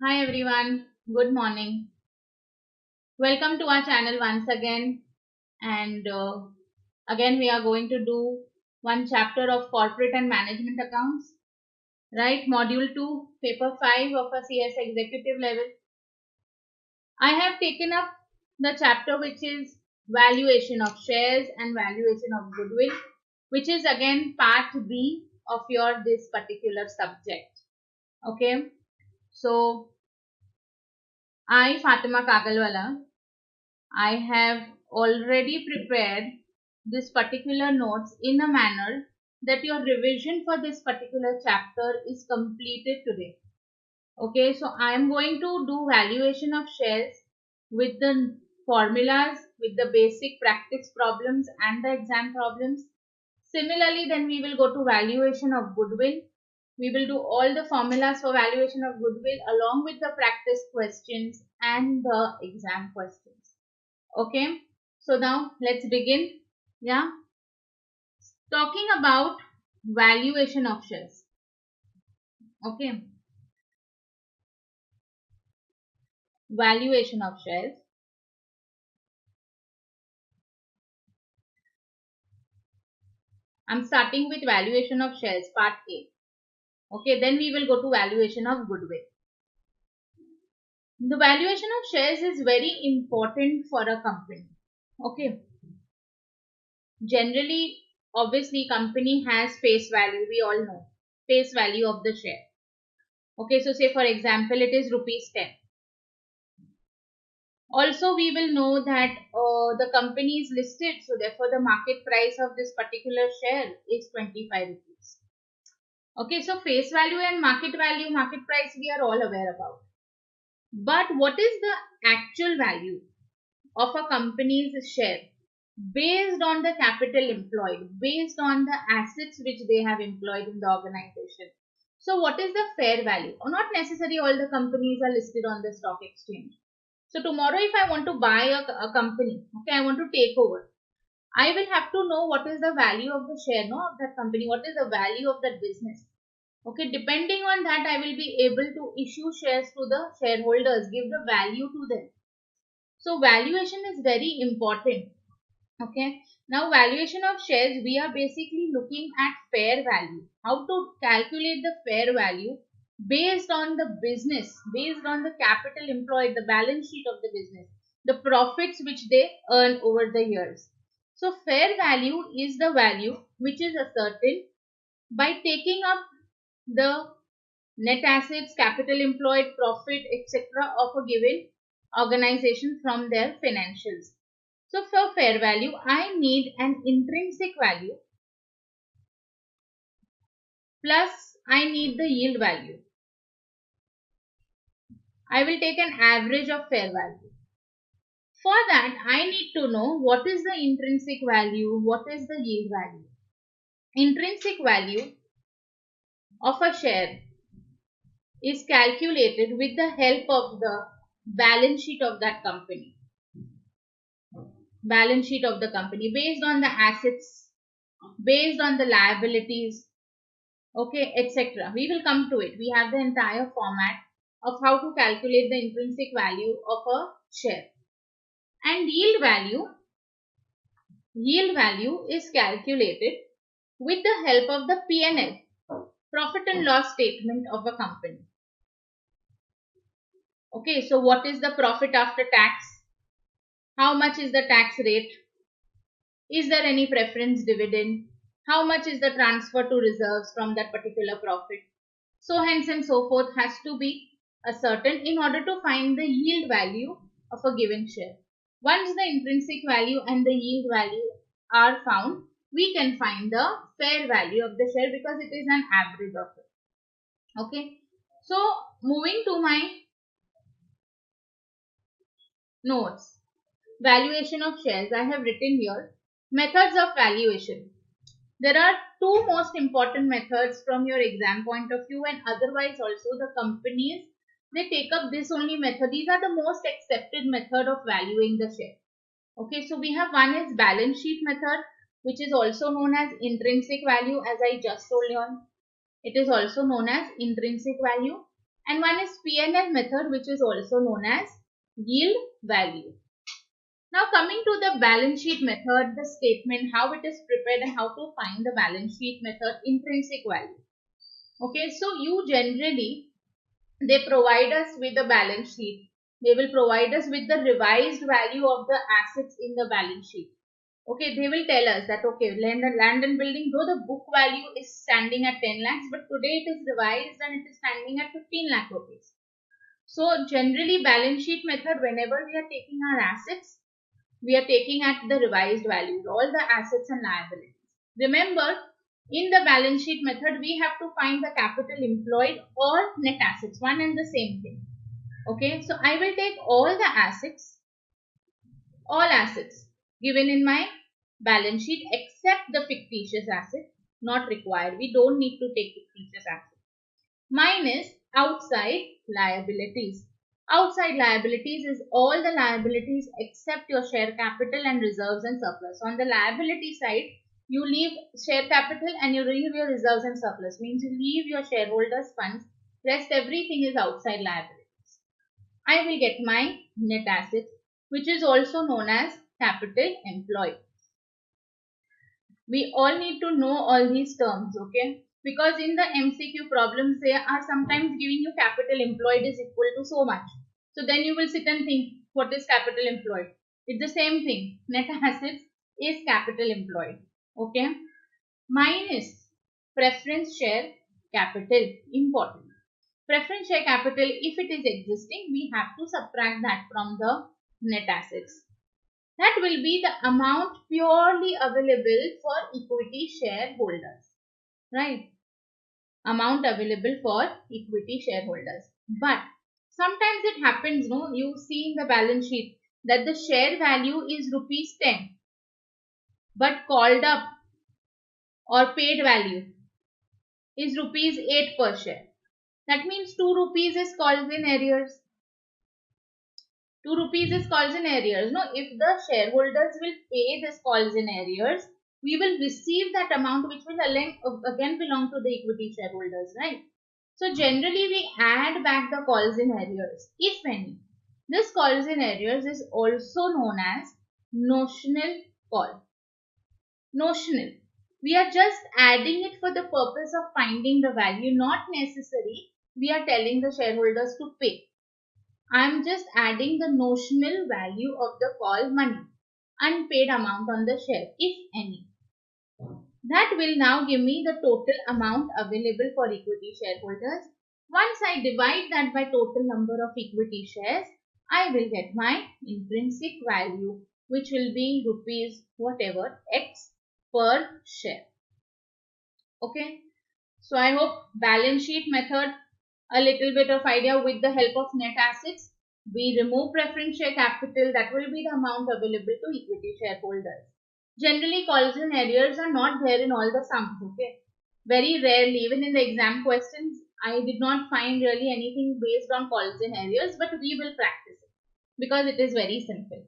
Hi everyone, good morning. Welcome to our channel once again. And again, we are going to do one chapter of corporate and management accounts, right? Module 2, paper 5 of a CS executive level. I have taken up the chapter which is valuation of shares and valuation of goodwill, which is again part B of your this particular subject. Okay, so I, Fatema Kagalwala, I have already prepared this particular notes in a manner that your revision for this particular chapter is completed today. Okay, so I am going to do valuation of shares with the formulas, with the basic practice problems and the exam problems. Similarly, then we will go to valuation of goodwill. We will do all the formulas for valuation of goodwill along with the practice questions and the exam questions. Okay, so now let's begin. Yeah, talking about valuation of shares. Okay, valuation of shares. I'm starting with valuation of shares, part A. Okay, then we will go to valuation of goodwill. The valuation of shares is very important for a company. Okay, generally, obviously, company has face value. We all know face value of the share. Okay, so say for example, it is rupees 10. Also, we will know that the company is listed, so therefore the market price of this particular share is 25 rupees. Okay, so face value and market price we are all aware about. But what is the actual value of a company's share based on the capital employed, based on the assets which they have employed in the organization? So what is the fair value? Or not necessarily all the companies are listed on the stock exchange. So tomorrow if I want to buy a company, okay, I want to take over, I will have to know what is the value of the share, no, of that company, what is the value of that business. Okay, depending on that, I will be able to issue shares to the shareholders, give the value to them. So valuation is very important. Okay, now valuation of shares, we are basically looking at fair value. How to calculate the fair value based on the business, based on the capital employed, the balance sheet of the business, the profits which they earn over the years. So fair value is the value which is ascertained by taking up the net assets, capital employed, profit, etc. of a given organization from their financials. So for fair value, I need an intrinsic value plus I need the yield value. I will take an average of fair value. For that, I need to know what is the intrinsic value, what is the yield value. Intrinsic value of a share is calculated with the help of the balance sheet of that company. Balance sheet of the company based on the assets, based on the liabilities, okay, etc. We will come to it. We have the entire format of how to calculate the intrinsic value of a share. And yield value is calculated with the help of the P&L, profit and loss statement of a company. Okay, so what is the profit after tax? How much is the tax rate? Is there any preference dividend? How much is the transfer to reserves from that particular profit? So hence and so forth has to be ascertained in order to find the yield value of a given share. Once the intrinsic value and the yield value are found, we can find the fair value of the share because it is an average of it. Okay. So moving to my notes. Valuation of shares. I have written here methods of valuation. There are two most important methods from your exam point of view, and otherwise also the companies, they take up this only method. These are the most accepted method of valuing the share. Okay, so we have one is balance sheet method, which is also known as intrinsic value, as I just told you on. It is also known as intrinsic value. and one is P&L method, which is also known as yield value. Now coming to the balance sheet method, the statement, how it is prepared and how to find the balance sheet method intrinsic value. Okay, so you generally, they provide us with the balance sheet. They will provide us with the revised value of the assets in the balance sheet. Okay, they will tell us that, okay, land and building, though the book value is standing at 10 lakhs, but today it is revised and it is standing at 15 lakh rupees. So generally balance sheet method, whenever we are taking our assets, we are taking at the revised values, all the assets and liabilities. Remember, in the balance sheet method, we have to find the capital employed or net assets, one and the same thing. Okay, so I will take all assets given in my balance sheet except the fictitious asset, not required. We don't need to take fictitious asset. Minus outside liabilities. Outside liabilities is all the liabilities except your share capital and reserves and surplus. On the liability side, you leave share capital and you leave your reserves and surplus. Means you leave your shareholders' funds. Rest everything is outside liabilities. I will get my net assets, which is also known as capital employed. We all need to know all these terms, okay? Because in the MCQ problems, they are sometimes giving you capital employed is equal to so much. So then you will sit and think, what is capital employed? It's the same thing. Net assets is capital employed. Okay. Minus preference share capital. Important. Preference share capital, if it is existing, we have to subtract that from the net assets. That will be the amount purely available for equity shareholders. Right? Amount available for equity shareholders. But sometimes it happens, no, you see in the balance sheet that the share value is rupees 10, but called up or paid value is rupees 8 per share. That means 2 rupees is called in arrears. 2 rupees is calls in arrears. No, if the shareholders will pay this calls in arrears, we will receive that amount which will again belong to the equity shareholders, right? So generally we add back the calls in arrears, if any. This calls in arrears is also known as notional call. Notional. We are just adding it for the purpose of finding the value, not necessary we are telling the shareholders to pay. I am just adding the notional value of the call money, unpaid amount on the share, if any. That will now give me the total amount available for equity shareholders. Once I divide that by total number of equity shares, I will get my intrinsic value, which will be rupees whatever X per share. Okay. So I hope balance sheet method, a little bit of idea with the help of net assets. We remove preference share capital, that will be the amount available to equity shareholders. Generally, calls in arrears are not there in all the sums, okay? Very rarely, even in the exam questions, I did not find really anything based on calls in arrears, but we will practice it because it is very simple.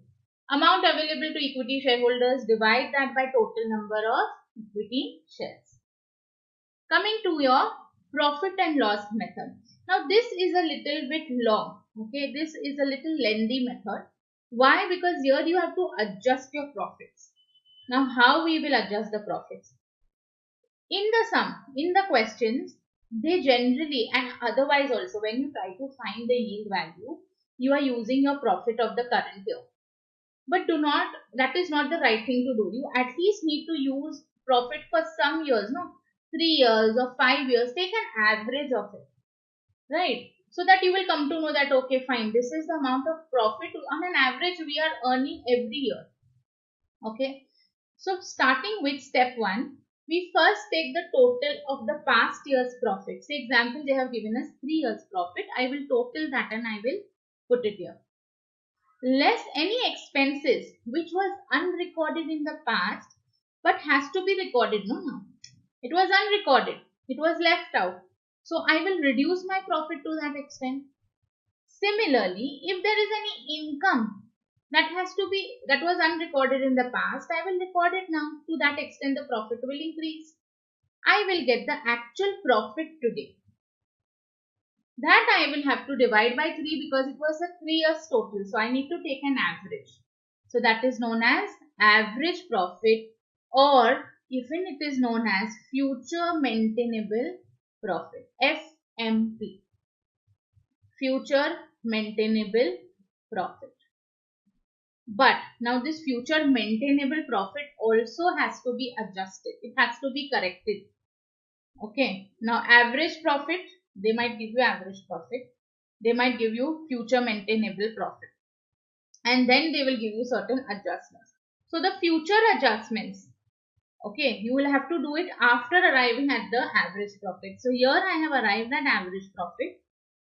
Amount available to equity shareholders, divide that by total number of equity shares. Coming to your profit and loss method. Now, this is a little bit long, okay? This is a little lengthy method. Why? Because here you have to adjust your profits. Now, how we will adjust the profits? In the sum, in the questions, they generally and otherwise also when you try to find the yield value, you are using your profit of the current year. But that is not the right thing to do. You at least need to use profit for some years, no? 3 years or 5 years, take an average of it, right? So that you will come to know that, okay, fine, this is the amount of profit on an average we are earning every year, okay? So starting with step 1, we first take the total of the past year's profit. Say example, they have given us 3 years profit. I will total that and I will put it here. Less any expenses which was unrecorded in the past but has to be recorded, no? It was unrecorded. It was left out. So I will reduce my profit to that extent. Similarly, if there is any income that was unrecorded in the past, I will record it now. To that extent, the profit will increase. I will get the actual profit today. That I will have to divide by 3 because it was a 3 years total. So I need to take an average. So that is known as average profit, or even it is known as future maintainable profit, FMP, future maintainable profit. But now this future maintainable profit also has to be adjusted. It has to be corrected. Okay. Now average profit, they might give you average profit. They might give you future maintainable profit. And then they will give you certain adjustments. So the future adjustments, okay, you will have to do it after arriving at the average profit. So here I have arrived at average profit.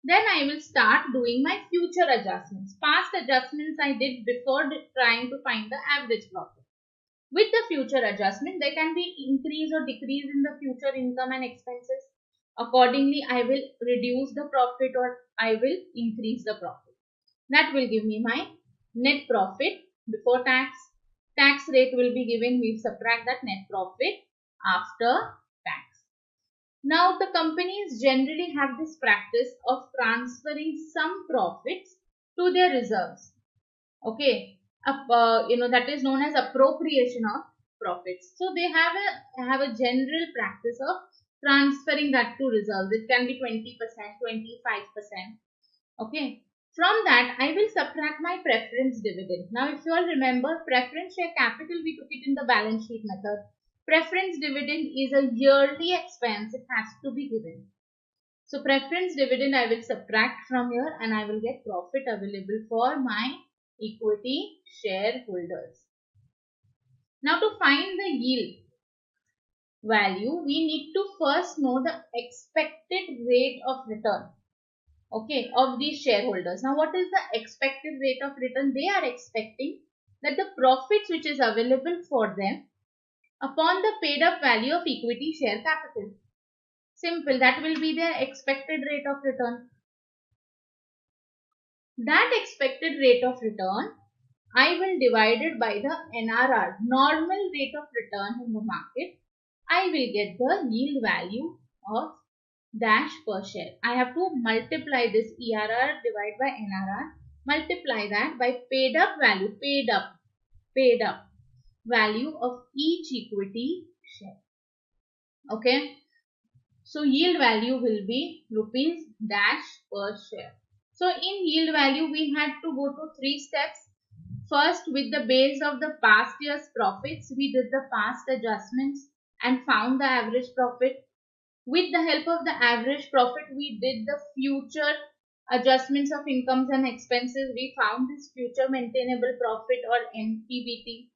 Then I will start doing my future adjustments. Past adjustments I did before trying to find the average profit. With the future adjustment, there can be increase or decrease in the future income and expenses. Accordingly, I will reduce the profit or I will increase the profit. That will give me my net profit before tax. Tax rate will be given. We subtract that net profit after tax. Now, the companies generally have this practice of transferring some profits to their reserves. Okay, that is known as appropriation of profits. So they have a general practice of transferring that to reserves. It can be 20%, 25%. Okay. From that, I will subtract my preference dividend. Now, if you all remember, preference share capital, we took it in the balance sheet method. Preference dividend is a yearly expense. It has to be given. So, preference dividend I will subtract from here and I will get profit available for my equity shareholders. Now, to find the yield value, we need to first know the expected rate of return. Okay, of these shareholders. Now, what is the expected rate of return? They are expecting that the profits which is available for them upon the paid up value of equity share capital. Simple, that will be their expected rate of return. That expected rate of return, I will divide it by the NRR, normal rate of return in the market. I will get the yield value of dash per share. I have to multiply this ERR divided by NRR, multiply that by paid up value, paid up value of each equity share. Okay. So yield value will be rupees dash per share. So in yield value, we had to go to 3 steps. First, with the base of the past year's profits, we did the past adjustments and found the average profit. With the help of the average profit, we did the future adjustments of incomes and expenses. We found this future maintainable profit or NPBT.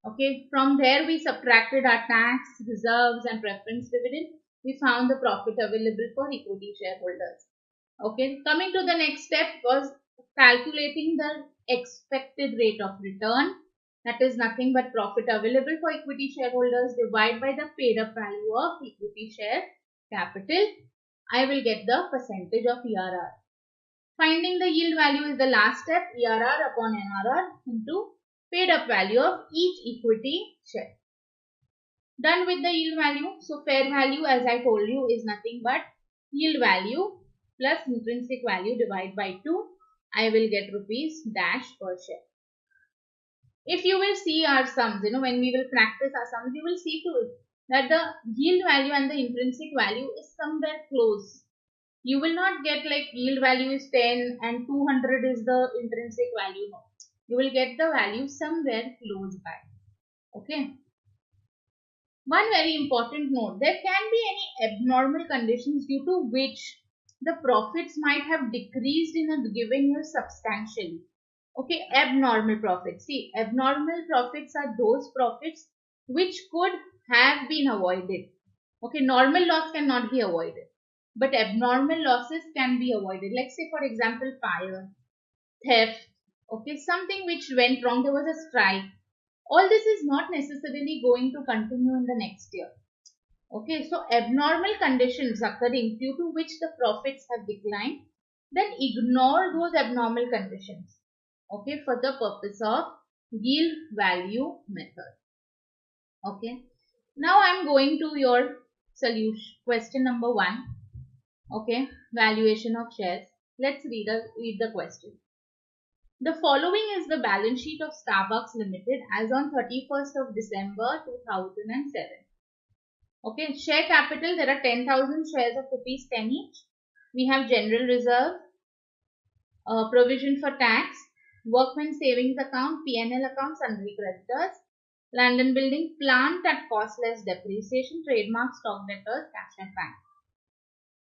Okay, from there we subtracted our tax, reserves and preference dividend. We found the profit available for equity shareholders. Okay, coming to the next step was calculating the expected rate of return. That is nothing but profit available for equity shareholders divided by the paid up value of equity share capital. I will get the percentage of ERR. Finding the yield value is the last step. ERR upon NRR into paid up value of each equity share. Done with the yield value. So fair value, as I told you, is nothing but yield value plus intrinsic value divided by 2. I will get rupees dash per share. If you will see our sums, when we will practice our sums, you will see to it that the yield value and the intrinsic value is somewhere close. You will not get like yield value is 10 and 200 is the intrinsic value. No. You will get the value somewhere close by. Okay. One very important note, there can be any abnormal conditions due to which the profits might have decreased in a given year substantially. Okay, abnormal profits. See, abnormal profits are those profits which could have been avoided. Okay, normal loss cannot be avoided, but abnormal losses can be avoided. Like say for example, fire, theft, okay, something which went wrong, there was a strike. All this is not necessarily going to continue in the next year. Okay, so abnormal conditions occurring due to which the profits have declined, then ignore those abnormal conditions. Okay, for the purpose of yield value method. Okay, now I am going to your solution, question number 1. Okay, valuation of shares. Let's read the question. The following is the balance sheet of Starbucks Limited as on 31st of December 2007. Okay, share capital, there are 10,000 shares of rupees 10 each. We have general reserve, provision for tax, workmen savings account, P&L account, sundry creditors, land and building, plant at cost less depreciation, trademark, stock debtors, cash and bank.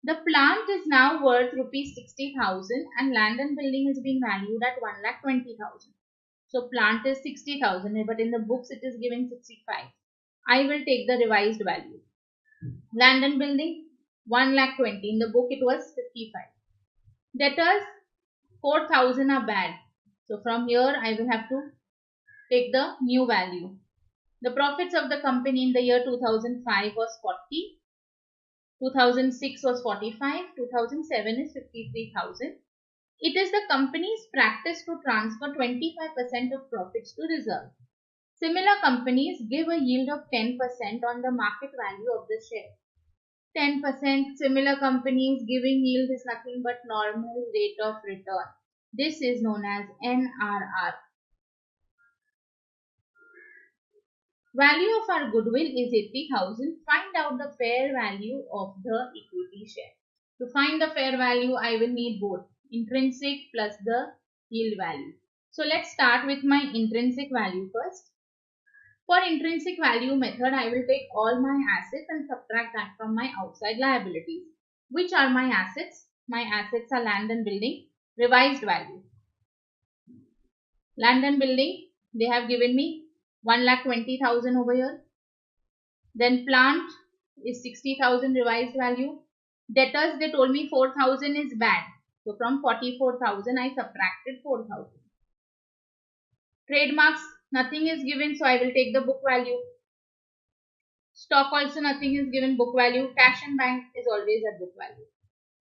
The plant is now worth rupees 60,000 and land and building is being valued at 1,20,000. So plant is 60,000, but in the books it is given 65. I will take the revised value. Land and building 1,20,000. In the book it was 55. Debtors 4,000 are bad. So from here I will have to take the new value. The profits of the company in the year 2005 was 40. 2006 was 45, 2007 is 53,000. It is the company's practice to transfer 25% of profits to reserve. Similar companies give a yield of 10% on the market value of the share. 10%, similar companies giving yield is nothing but normal rate of return. This is known as NRR. Value of our goodwill is 80,000. Find out the fair value of the equity share. To find the fair value, I will need both intrinsic plus the yield value. So let's start with my intrinsic value first. For intrinsic value method, I will take all my assets and subtract that from my outside liabilities. Which are my assets? My assets are land and building. Revised value. Land and building, they have given me 1,20,000 over here. Then plant is 60,000 revised value. Debtors, they told me 4,000 is bad. So from 44,000 I subtracted 4,000. Trademarks, nothing is given, so I will take the book value. Stock also nothing is given, book value. Cash and bank is always at book value.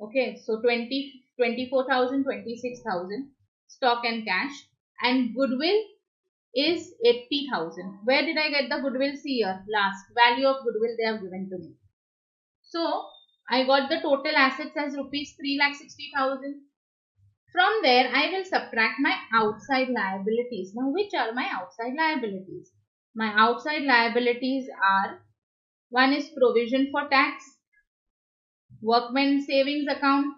Okay, so 24,000, 26,000 stock and cash. And goodwill is 80,000. Where did I get the goodwill? See here, last value of goodwill they have given to me. So I got the total assets as rupees 3,60,000. From there I will subtract my outside liabilities. Now which are my outside liabilities? My outside liabilities are, one is provision for tax, workmen savings account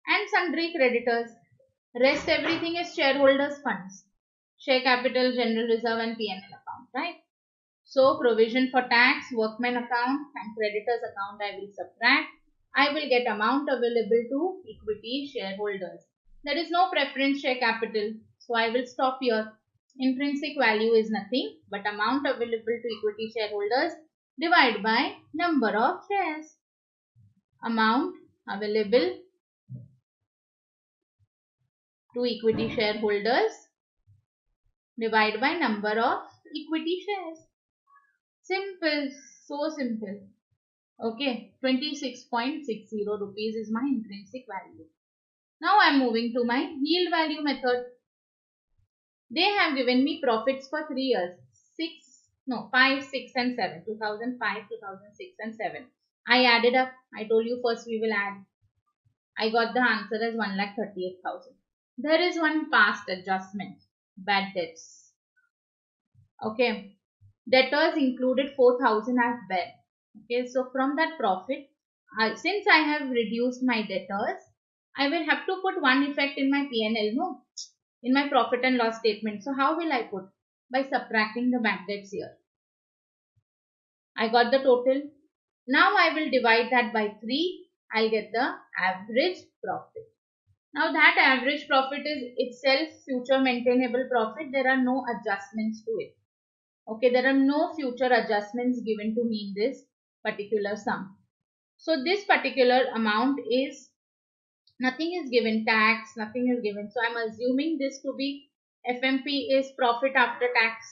and sundry creditors. Rest everything is shareholders funds. Share capital, general reserve and P&L account, right? So provision for tax, workmen account and creditors account I will subtract. I will get amount available to equity shareholders. There is no preference share capital, so I will stop here. Intrinsic value is nothing but amount available to equity shareholders divided by number of shares. Amount available to equity shareholders divided by number of equity shares. Simple, so simple. Okay, 26.60 rupees is my intrinsic value. Now I am moving to my yield value method. They have given me profits for 3 years. 5, 6 and 7. 2005, 2006 and 7. I added up. I told you first we will add. I got the answer as 1,38,000. There is one past adjustment. Bad debts. Okay. Debtors included 4,000 as bad. Okay. So from that profit, since I have reduced my debtors, I will have to put one effect in my P&L, no? In my profit and loss statement. So how will I put? By subtracting the bad debts here. I got the total. Now I will divide that by 3. I'll get the average profit. Now that average profit is itself future maintainable profit. There are no adjustments to it. Okay, there are no future adjustments given to me in this particular sum. So this particular amount is, nothing is given, tax, nothing is given. So I'm assuming this to be FMP is profit after tax.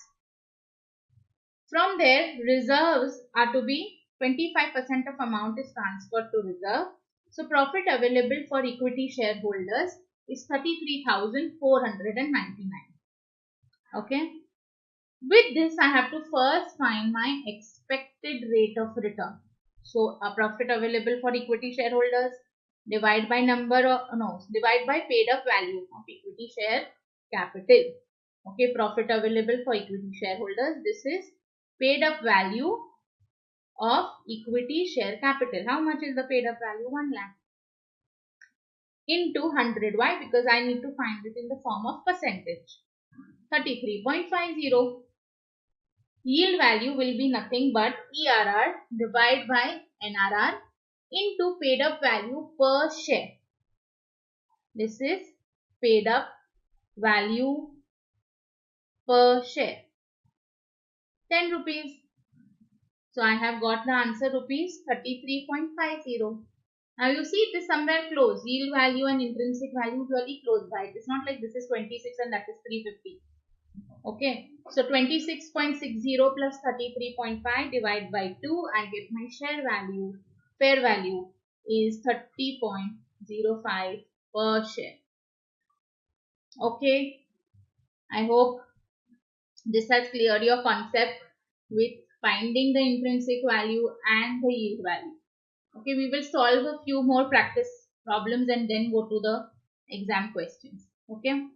From there, reserves are to be 25% of amount is transferred to reserve. So profit available for equity shareholders is 33,499. Okay. With this, I have to first find my expected rate of return. So a profit available for equity shareholders, divide by divide by paid up value of equity share capital. Okay, profit available for equity shareholders. This is paid up value of equity share capital. How much is the paid up value? 1 lakh into 100. Why? Because I need to find it in the form of percentage. 33.50. Yield value will be nothing but ERR divided by NRR into paid up value per share. This is paid up value per share. 10 rupees. So I have got the answer rupees 33.50. Now you see it is somewhere close. Yield value and intrinsic value really close by. It is not like this is 26 and that is 350. Okay. So 26.60 plus 33.5 divided by 2. I get my share value. Fair value is 30.05 per share. Okay. I hope this has cleared your concept with finding the intrinsic value and the yield value. Okay, we will solve a few more practice problems and then go to the exam questions. Okay,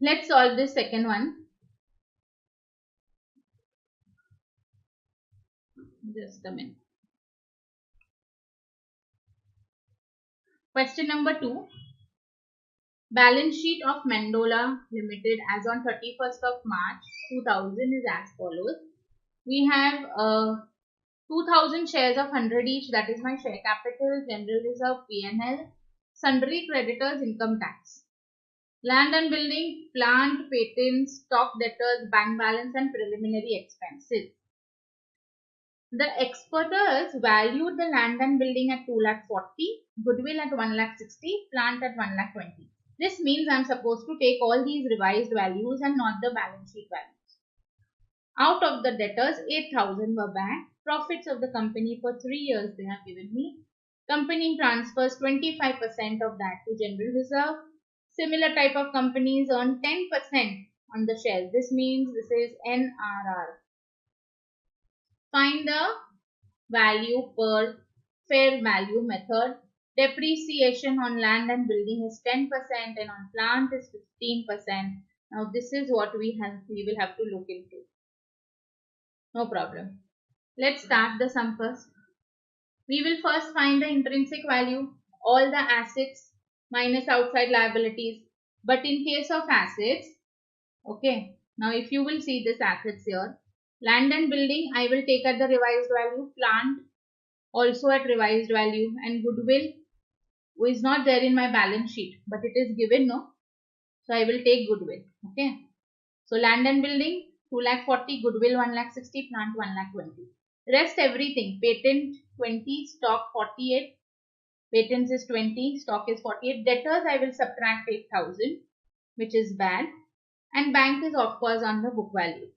let's solve this second one. Just a minute. Question number 2. Balance sheet of Mandola Limited as on 31st of March 2000 is as follows. We have 2000 shares of 100 each, that is my share capital, general reserve, P&L, sundry creditors, income tax, land and building, plant, patents, stock debtors, bank balance and preliminary expenses. The experters valued the land and building at 2,40,000, goodwill at 1,60,000, plant at 1,20,000. This means I am supposed to take all these revised values and not the balance sheet values. Out of the debtors, 8,000 were banked. Profits of the company for 3 years they have given me. Company transfers 25% of that to general reserve. Similar type of companies earn 10% on the shares. This means this is NRR. Find the value per fair value method. Depreciation on land and building is 10% and on plant is 15%. Now this is what we will have to look into. No problem. Let's start the sum first. We will first find the intrinsic value, all the assets minus outside liabilities. But in case of assets, okay, now if you will see this assets here, land and building I will take at the revised value, plant also at revised value, and goodwill is not there in my balance sheet but it is given, no? So I will take goodwill. Okay. So land and building 2,40,000, goodwill 1,60,000, plant 1,20,000. Rest everything, patent 20, stock 48, patents is 20, stock is 48. Debtors I will subtract 8,000, which is bad, and bank is of course on the book value.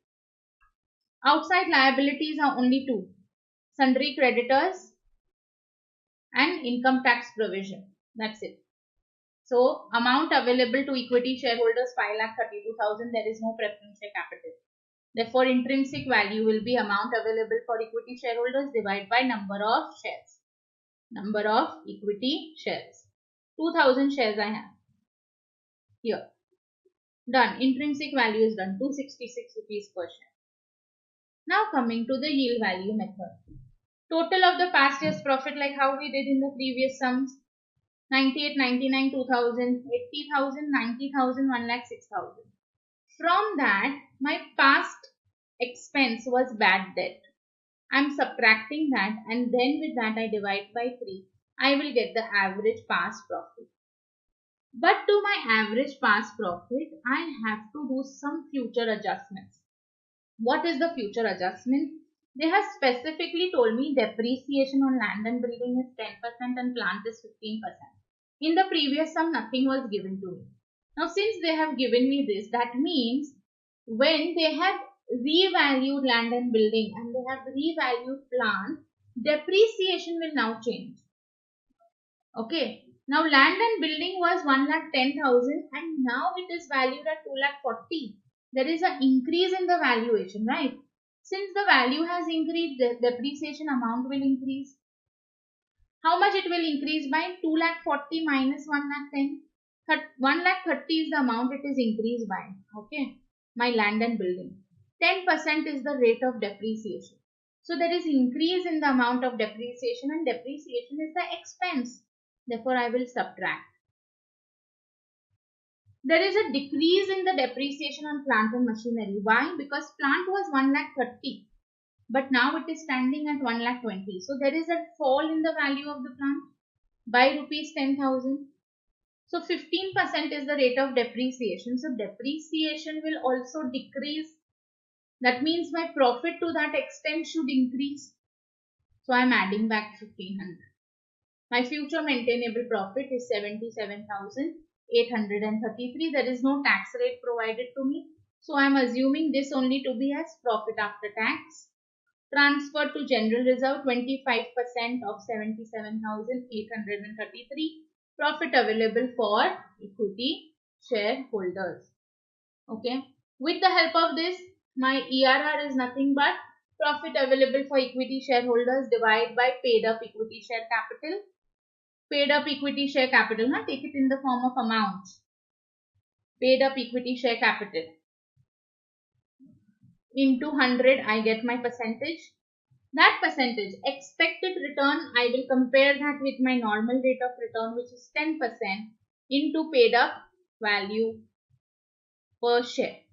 Outside liabilities are only 2, sundry creditors and income tax provision. That's it. So amount available to equity shareholders 5,32,000. There is no preference share capital. Therefore, intrinsic value will be amount available for equity shareholders divided by number of shares. Number of equity shares. 2,000 shares I have. Here. Done. Intrinsic value is done. 266 rupees per share. Now coming to the yield value method. Total of the past year's profit, like how we did in the previous sums. 98, 99, 2000, 80,000, 90,000, 1,06,000. From that, my past expense was bad debt. I am subtracting that and then with that I divide by 3. I will get the average past profit. But to my average past profit, I have to do some future adjustments. What is the future adjustment? They have specifically told me depreciation on land and building is 10% and plant is 15%. In the previous sum, nothing was given to me. Now, since they have given me this, that means when they have revalued land and building and they have revalued plant, depreciation will now change. Okay. Now, land and building was 1,10,000 and now it is valued at 2,40,000. There is an increase in the valuation, right? Since the value has increased, the depreciation amount will increase. How much it will increase by? 2,40,000 minus 1,10,000. 1,30,000 is the amount it is increased by. Okay. My land and building. 10% is the rate of depreciation. So there is increase in the amount of depreciation, and depreciation is the expense. Therefore, I will subtract. There is a decrease in the depreciation on plant and machinery. Why? Because plant was 1,30,000, but now it is standing at 1,20,000. So there is a fall in the value of the plant by rupees 10,000. So 15% is the rate of depreciation. So depreciation will also decrease. That means my profit to that extent should increase. So I am adding back 1,500. My future maintainable profit is 77,833. There is no tax rate provided to me. So I am assuming this only to be as profit after tax. Transfer to general reserve 25% of 77,833. Profit available for equity shareholders. Okay. With the help of this, my ERR is nothing but profit available for equity shareholders divided by paid up equity share capital. Paid up equity share capital, now take it in the form of amount. Paid up equity share capital into 100, I get my percentage. That percentage, expected return, I will compare that with my normal rate of return, which is 10%, into paid up value per share.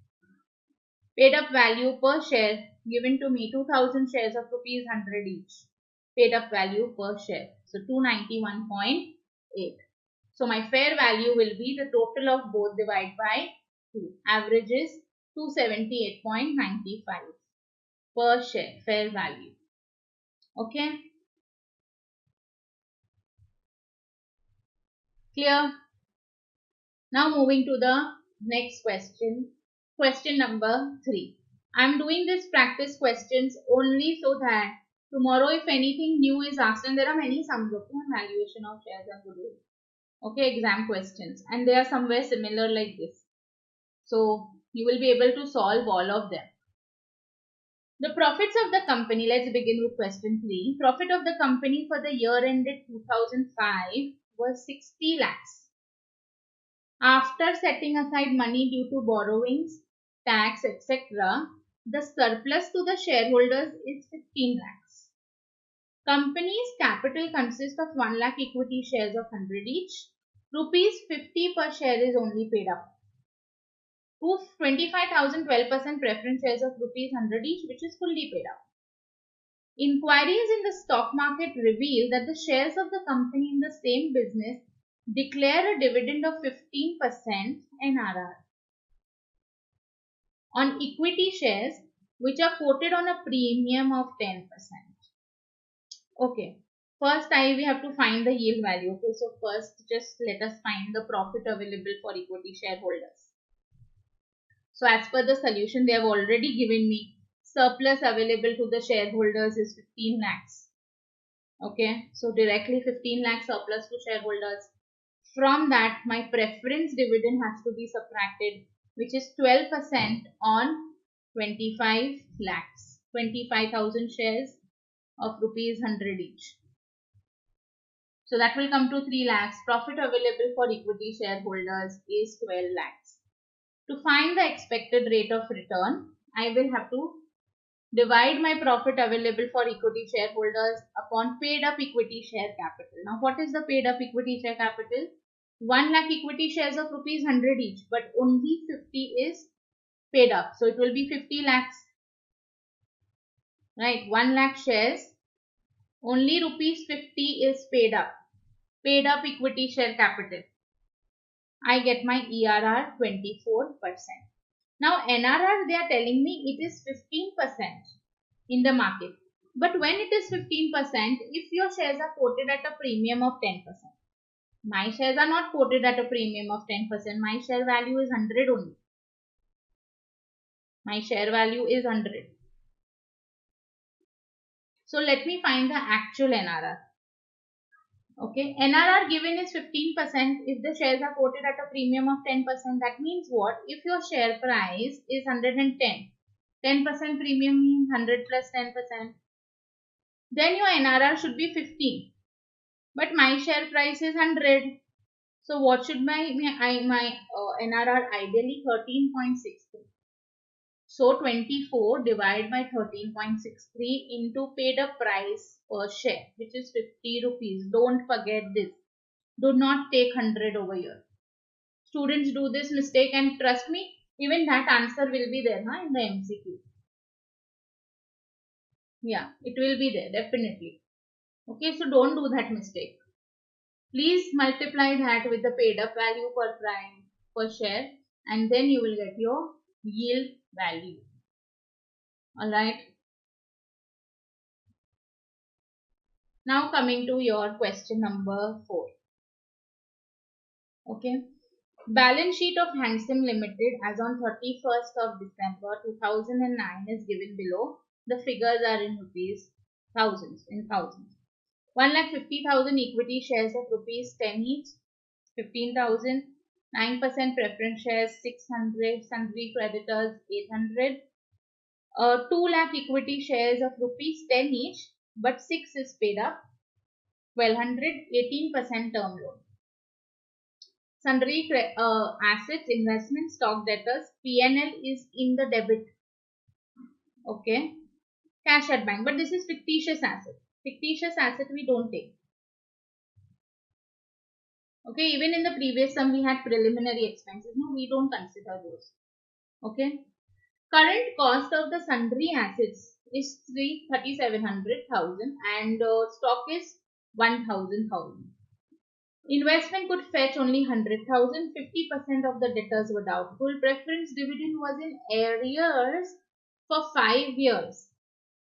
Paid up value per share given to me 2,000 shares of rupees 100 each. Paid up value per share. So 291.8. So my fair value will be the total of both divided by 2. Average is 278.95 per share, fair value. Okay. Clear? Now moving to the next question. Question number 3. I am doing this practice questions only so that tomorrow if anything new is asked, and there are many sums of valuation of shares and goodwill. Okay, exam questions, and they are somewhere similar like this. So you will be able to solve all of them. The profits of the company, let's begin with question 3. Profit of the company for the year ended 2005 was 60 lakhs. After setting aside money due to borrowings, tax, etc., the surplus to the shareholders is 15 lakhs. Company's capital consists of 1 lakh equity shares of 100 each. Rupees 50 per share is only paid up. 25,000 12% preference shares of rupees 100 each, which is fully paid up. Inquiries in the stock market reveal that the shares of the company in the same business declare a dividend of 15% NRR on equity shares which are quoted on a premium of 10%. Okay, first we have to find the yield value. Okay, so first just let us find the profit available for equity shareholders. So as per the solution, they have already given me surplus available to the shareholders is 15 lakhs. Okay, so directly 15 lakhs surplus to shareholders. From that, my preference dividend has to be subtracted, which is 12% on 25 lakhs, 25,000 shares of rupees 100 each. So that will come to 3 lakhs. Profit available for equity shareholders is 12 lakhs. To find the expected rate of return, I will have to divide my profit available for equity shareholders upon paid up equity share capital. Now, what is the paid up equity share capital? 1 lakh equity shares of rupees 100 each, but only 50 is paid up. So, it will be 50 lakhs. Right, 1 lakh shares, only rupees 50 is paid up. Paid up equity share capital. I get my ERR 24%. Now NRR, they are telling me it is 15% in the market. But when it is 15%, if your shares are quoted at a premium of 10%. My shares are not quoted at a premium of 10%. My share value is 100 only. My share value is 100. So let me find the actual NRR. Okay, NRR given is 15%. If the shares are quoted at a premium of 10%, that means what? If your share price is 110, 10% premium means 100 plus 10%. Then your NRR should be 15. But my share price is 100. So what should my NRR ideally 13.63. So 24 divided by 13.63 into paid up price per share, which is 50 rupees. Don't forget this. Do not take 100 over here. Students do this mistake, and trust me, even that answer will be there in the MCQ. Yeah, it will be there definitely. Okay, so don't do that mistake. Please multiply that with the paid up value per share, and then you will get your yield value. Alright. Now coming to your question number 4. Okay. Balance sheet of Handsome Limited as on 31st of December 2009 is given below. The figures are in rupees, thousands, in thousands. 1,50,000 equity shares of rupees 10 each, 15,000, 9% preference shares 600, sundry creditors 800, 2 lakh equity shares of rupees 10 each, but 6 is paid up, 1,200, 18% term loan. Sundry assets, investment, stock debtors, P&L is in the debit. Okay. Cash at bank. But this is fictitious asset. Fictitious asset we don't take. Okay. Even in the previous sum we had preliminary expenses. No, we don't consider those. Okay. Current cost of the sundry assets is 37,000 and stock is 1,000. Investment could fetch only 100,000. 50% of the debtors were doubtful. Preference dividend was in arrears for 5 years.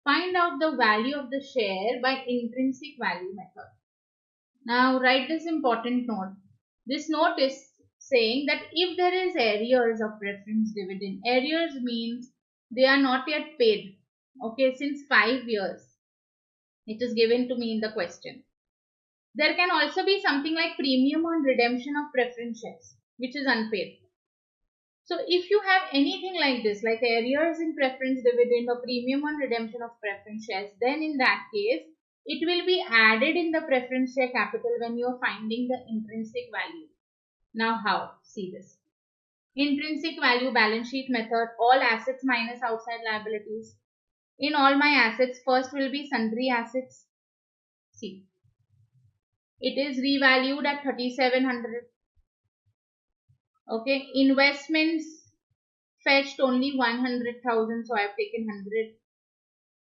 Find out the value of the share by intrinsic value method. Now write this important note. This note is saying that if there is arrears of preference dividend, arrears means they are not yet paid. Okay, since 5 years. It is given to me in the question. There can also be something like premium on redemption of preference shares, which is unpaid. So if you have anything like this, like arrears in preference dividend or premium on redemption of preference shares, then in that case, it will be added in the preference share capital when you are finding the intrinsic value. Now how? See this. Intrinsic value balance sheet method, all assets minus outside liabilities. In all my assets, first will be sundry assets. See. It is revalued at 3,700. Okay, investments fetched only 100,000, so I have taken 100.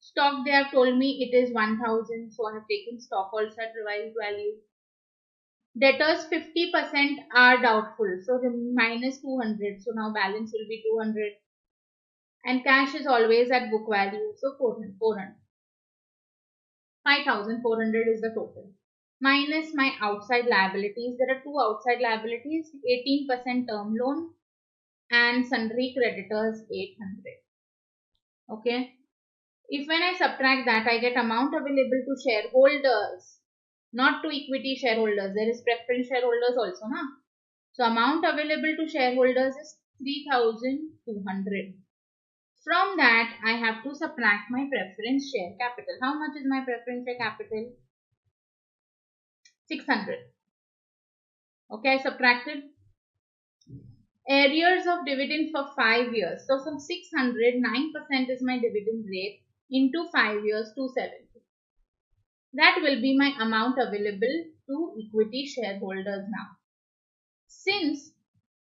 Stock, they have told me it is 1,000, so I have taken stock also at revised value. Debtors 50% are doubtful, so the minus 200, so now balance will be 200. And cash is always at book value, so 400. 5,400 is the total. Minus my outside liabilities. There are two outside liabilities, 18% term loan and sundry creditors 800. Okay. If when I subtract that, I get amount available to shareholders, not to equity shareholders. There is preference shareholders also, na? So amount available to shareholders is 3,200. From that, I have to subtract my preference share capital. How much is my preference share capital? 600. Okay, I subtracted. Arrears of dividend for 5 years. So from 600, 9% is my dividend rate into 5 years, 270. That will be my amount available to equity shareholders now. Since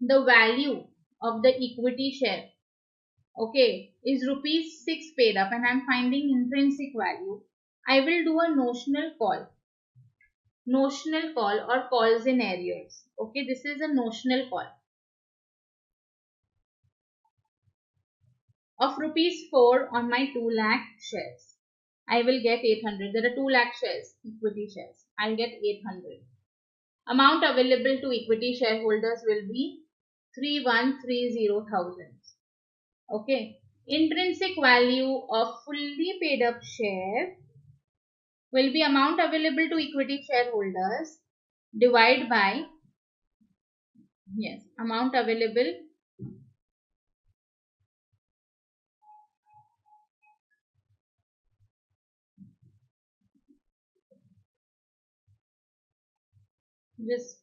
the value of the equity share, okay, is rupees 6 paid up and I am finding intrinsic value, I will do a notional call. Notional call or calls in arrears. Okay, this is a notional call of rupees 4 on my 2 lakh shares. I will get 800. There are 2 lakh shares, equity shares. I'll get 800. Amount available to equity shareholders will be 3,130,000. Okay. Intrinsic value of fully paid up share will be amount available to equity shareholders divided by, yes, amount available Just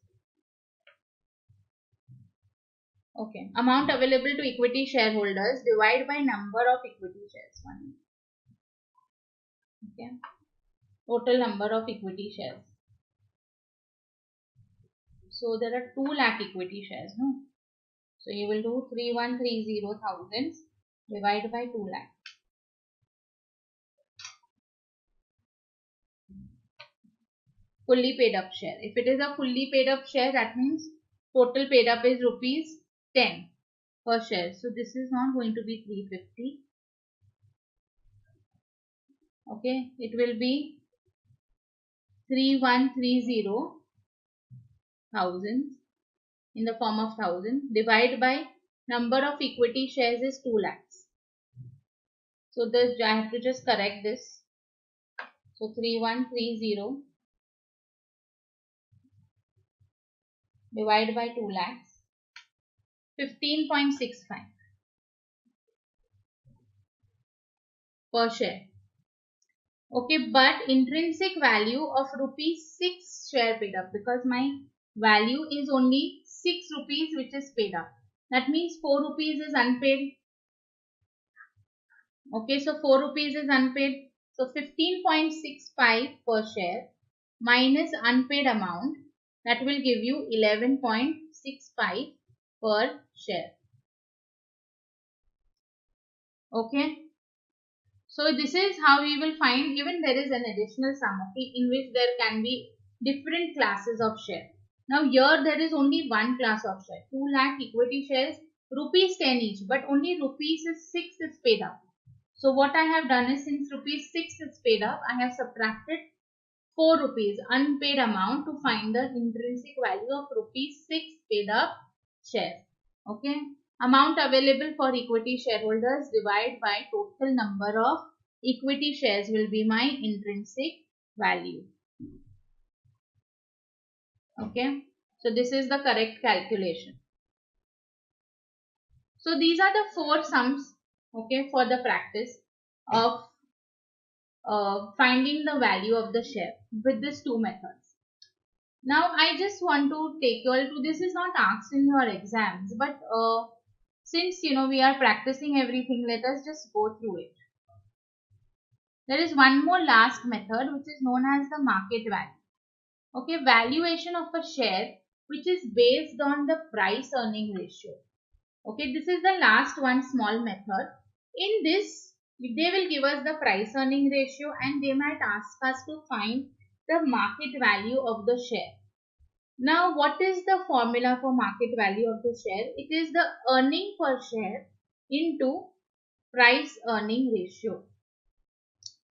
okay. Amount available to equity shareholders divided by number of equity shares. One. Okay. Total number of equity shares. So there are 2 lakh equity shares, no? So you will do 3130,000 divided by 2 lakh. Fully paid up share. If it is a fully paid up share, that means total paid up is rupees 10 per share. So this is not going to be 350. Okay, it will be 3130,000 in the form of 1000 divided by number of equity shares is 2 lakhs. So I have to just correct this. So 3130 divided by 2 lakhs, 15.65 per share. Okay, but intrinsic value of rupees 6 share paid up, because my value is only 6 rupees which is paid up. That means 4 rupees is unpaid. Okay, so 4 rupees is unpaid. So 15.65 per share minus unpaid amount, that will give you 11.65 per share. Okay. So this is how we will find, even there is an additional sum, okay, in which there can be different classes of share. Now here there is only one class of share, 2 lakh equity shares, rupees 10 each, but only rupees 6 is paid up. So what I have done is, since rupees 6 is paid up, I have subtracted 4 rupees unpaid amount to find the intrinsic value of rupees 6 paid up share. Okay. Amount available for equity shareholders divided by total number of equity shares will be my intrinsic value. Okay. So this is the correct calculation. So these are the 4 sums, okay, for the practice of finding the value of the share with these 2 methods. Now I just want to take you all to, this is not asked in your exams, but since we are practicing everything, let us just go through it. There is one more last method which is known as the market value. Okay, valuation of a share which is based on the price earning ratio. Okay, this is the last one small method. In this, they will give us the price earning ratio and they might ask us to find the market value of the share. Now, what is the formula for market value of the share? It is the earning per share into price earning ratio.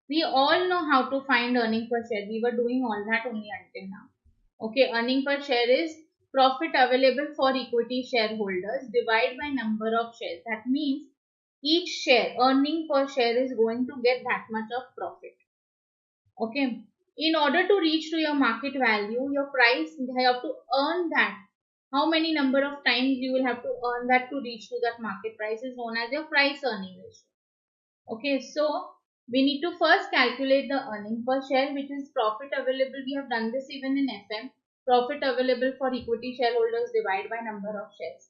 We all know how to find earning per share. We were doing all that only until now. Okay, earning per share is profit available for equity shareholders divided by number of shares. That means each share, earning per share, is going to get that much of profit. Okay. In order to reach to your market value, your price, you have to earn that. How many number of times you will have to earn that to reach to that market price is known as your price earning ratio. Okay, so we need to first calculate the earning per share, which is profit available. We have done this even in FM. Profit available for equity shareholders divided by number of shares.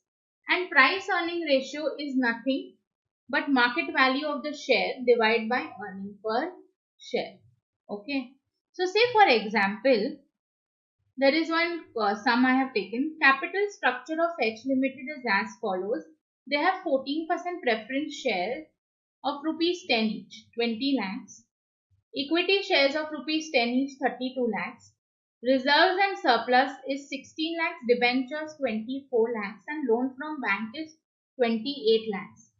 And price earning ratio is nothing but market value of the share divided by earning per share. Okay. So say for example, there is one sum I have taken. Capital structure of H Limited is as follows. They have 14% preference share of rupees 10 each, 20 lakhs. Equity shares of rupees 10 each, 32 lakhs. Reserves and surplus is 16 lakhs, debentures 24 lakhs and loan from bank is 28 lakhs.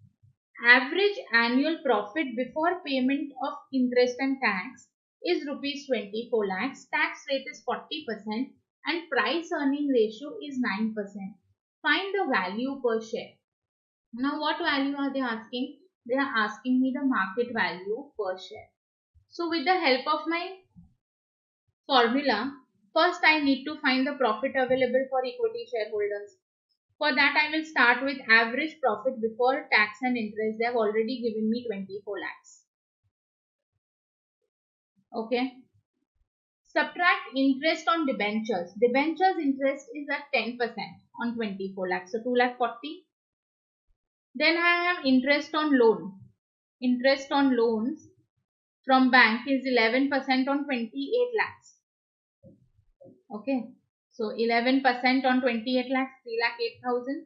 Average annual profit before payment of interest and tax is rupees 24 lakhs. Tax rate is 40% and price earning ratio is 9%. Find the value per share. Now what value are they asking? They are asking me the market value per share. So with the help of my formula, first I need to find the profit available for equity shareholders. For that I will start with average profit before tax and interest. They have already given me 24 lakhs. Okay. Subtract interest on debentures. Debentures interest is at 10% on 24 lakhs. So 2 lakh 40. Then I have interest on loan. Interest on loans from bank is 11% on 28 lakhs. Okay. So 11% on 28 lakhs, 3 lakh 8,000.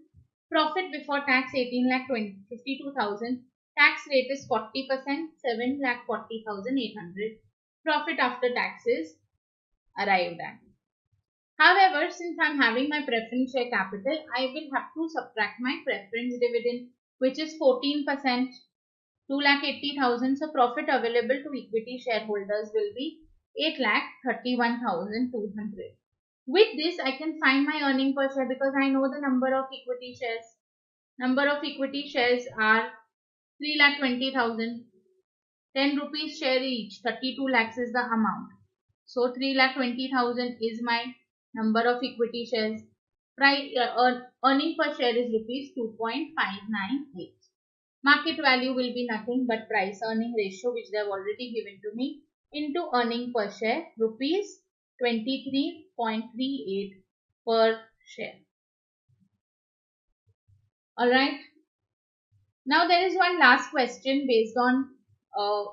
Profit before tax 18 lakh 52,000. Tax rate is 40%, 7 lakh 40,800. Profit after taxes arrived at. However, since I am having my preference share capital, I will have to subtract my preference dividend, which is 14%, 2,80,000. So profit available to equity shareholders will be 8,31,200. With this, I can find my earning per share because I know the number of equity shares. Number of equity shares are 3,20,000. 10 rupees share each. 32 lakhs is the amount. So 3,20,000 is my number of equity shares. Earning per share is rupees 2.598. Market value will be nothing but price earning ratio, which they have already given to me, into earning per share, rupees 23.38 per share. Alright. Now there is one last question based on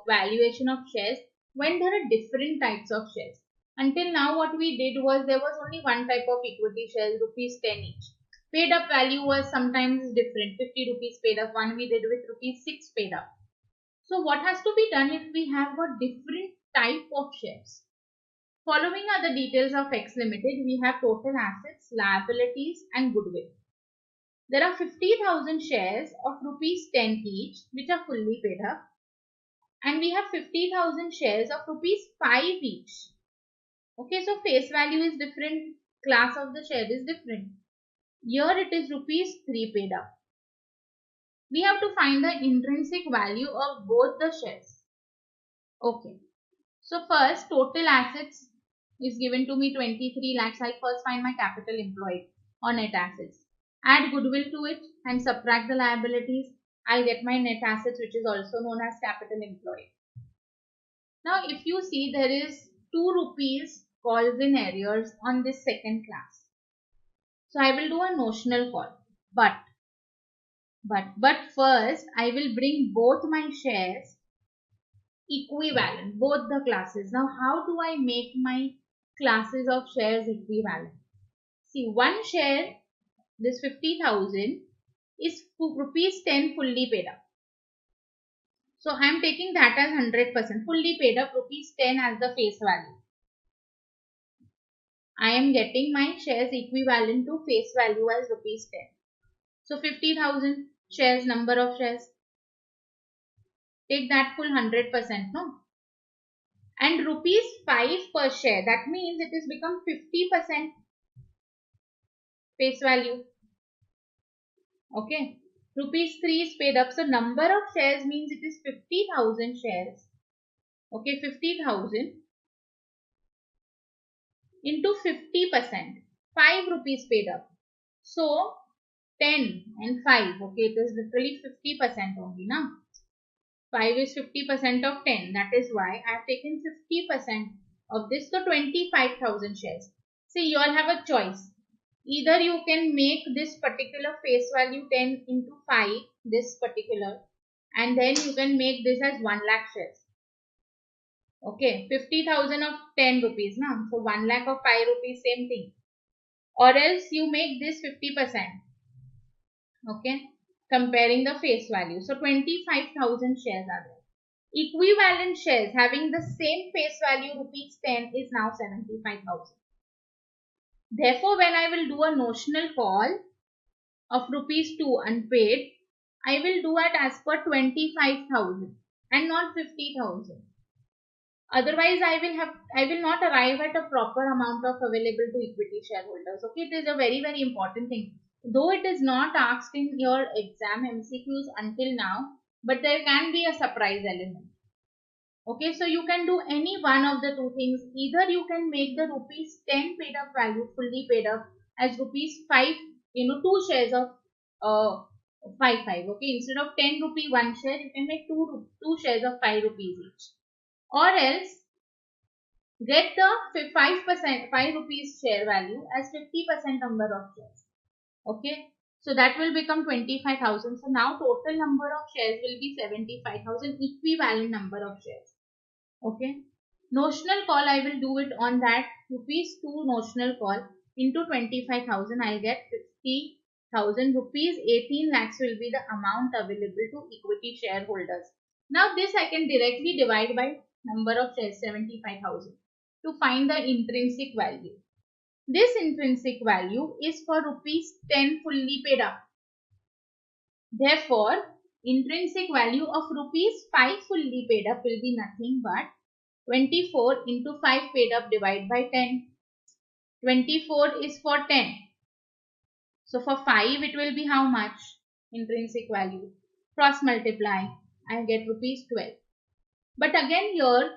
valuation of shares. When there are different types of shares. Until now what we did was there was only one type of equity shares, rupees 10 each. Paid up value was sometimes different. 50 rupees paid up. One we did with rupees 6 paid up. So what has to be done if we have got different type of shares? Following are the details of X Limited. We have total assets, liabilities and goodwill. There are 50,000 shares of rupees 10 each which are fully paid up. And we have 50,000 shares of rupees 5 each. Okay, so face value is different. Class of the share is different. Here it is rupees 3 paid up. We have to find the intrinsic value of both the shares. Okay. So first total assets is given to me 23 lakhs. I'll first find my capital employed or net assets. Add goodwill to it and subtract the liabilities. I'll get my net assets, which is also known as capital employed. Now if you see, there is 2 rupees calls in arrears on this second class. So I will do a notional call. But first I will bring both my shares equivalent, both the classes. Now how do I make my classes of shares equivalent? See, one share, this 50,000 is rupees 10 fully paid up. So I am taking that as 100%. Fully paid up, rupees 10 as the face value. I am getting my shares equivalent to face value as rupees 10. So 50,000 shares, number of shares. Take that full 100%, no? And rupees 5 per share. That means it has become 50% face value. Okay. Rupees 3 is paid up. So number of shares means it is 50,000 shares. Okay, 50,000 into 50%. 5 rupees paid up. So 10 and 5. Okay, it is literally 50% only now. 5 is 50% of 10. That is why I have taken 50% of this. So 25,000 shares. See, you all have a choice. Either you can make this particular face value 10 into 5, this particular, and then you can make this as 1 lakh shares. Okay, 50,000 of 10 rupees now. So 1 lakh of 5 rupees, same thing. Or else you make this 50%. Okay, comparing the face value. So 25,000 shares are there. Equivalent shares having the same face value rupees 10 is now 75,000. Therefore, when I will do a notional call of rupees 2 unpaid, I will do it as per 25,000 and not 50,000. Otherwise, I will not arrive at a proper amount of available to equity shareholders. Okay, it is a very, very important thing. Though it is not asked in your exam MCQs until now, but there can be a surprise element. Okay, so you can do any one of the two things. Either you can make the rupees 10 paid up value fully paid up as rupees 5, 2 shares of 5. Okay, instead of 10 rupee one share, you can make two shares of 5 rupees each. Or else Get the 5%, 5 rupees share value as 50% number of shares. Okay. So that will become 25,000. So now total number of shares will be 75,000, equivalent number of shares. Okay. Notional call, I will do it on that rupees 2 notional call into 25,000. I'll get 50,000 rupees. 18 lakhs will be the amount available to equity shareholders. Now this I can directly divide by number of shares, 75,000, to find the intrinsic value. This intrinsic value is for rupees 10 fully paid up. Therefore, intrinsic value of rupees 5 fully paid up will be nothing but 24 into 5 paid up divided by 10. 24 is for 10. So for 5 it will be how much? Intrinsic value. Cross multiply. I get rupees 12. But again here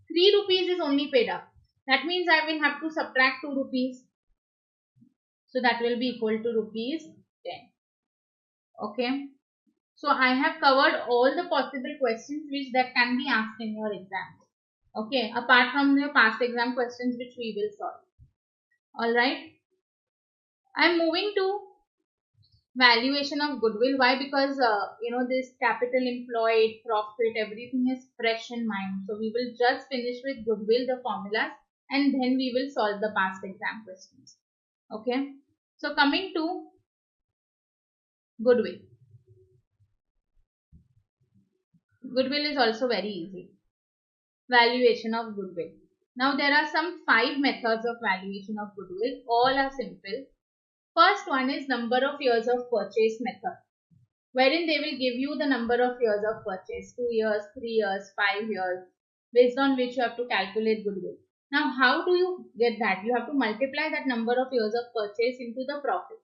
3 rupees is only paid up. That means I will have to subtract 2 rupees. So that will be equal to rupees 10. Okay. So I have covered all the possible questions which that can be asked in your exam. Okay. Apart from your past exam questions which we will solve. Alright. I am moving to valuation of goodwill. Why? Because this capital employed, profit, everything is fresh in mind. So we will just finish with goodwill, the formulas, and then we will solve the past exam questions. Okay. So coming to goodwill. Goodwill is also very easy. Valuation of goodwill. Now there are some 5 methods of valuation of goodwill. All are simple. First one is number of years of purchase method, wherein they will give you the number of years of purchase, 2 years, 3 years, 5 years, based on which you have to calculate goodwill. Now how do you get that? You have to multiply that number of years of purchase into the profit.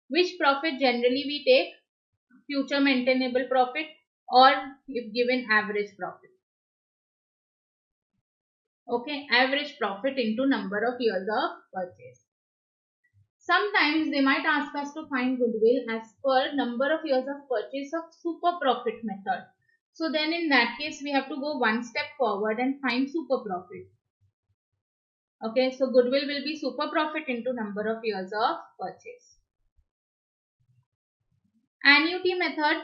Which profit generally we take? Future maintainable profit, or if given average profit. Okay, average profit into number of years of purchase. Sometimes they might ask us to find goodwill as per number of years of purchase of super profit method. So then in that case we have to go one step forward and find super profit. Okay, so goodwill will be super profit into number of years of purchase. Annuity method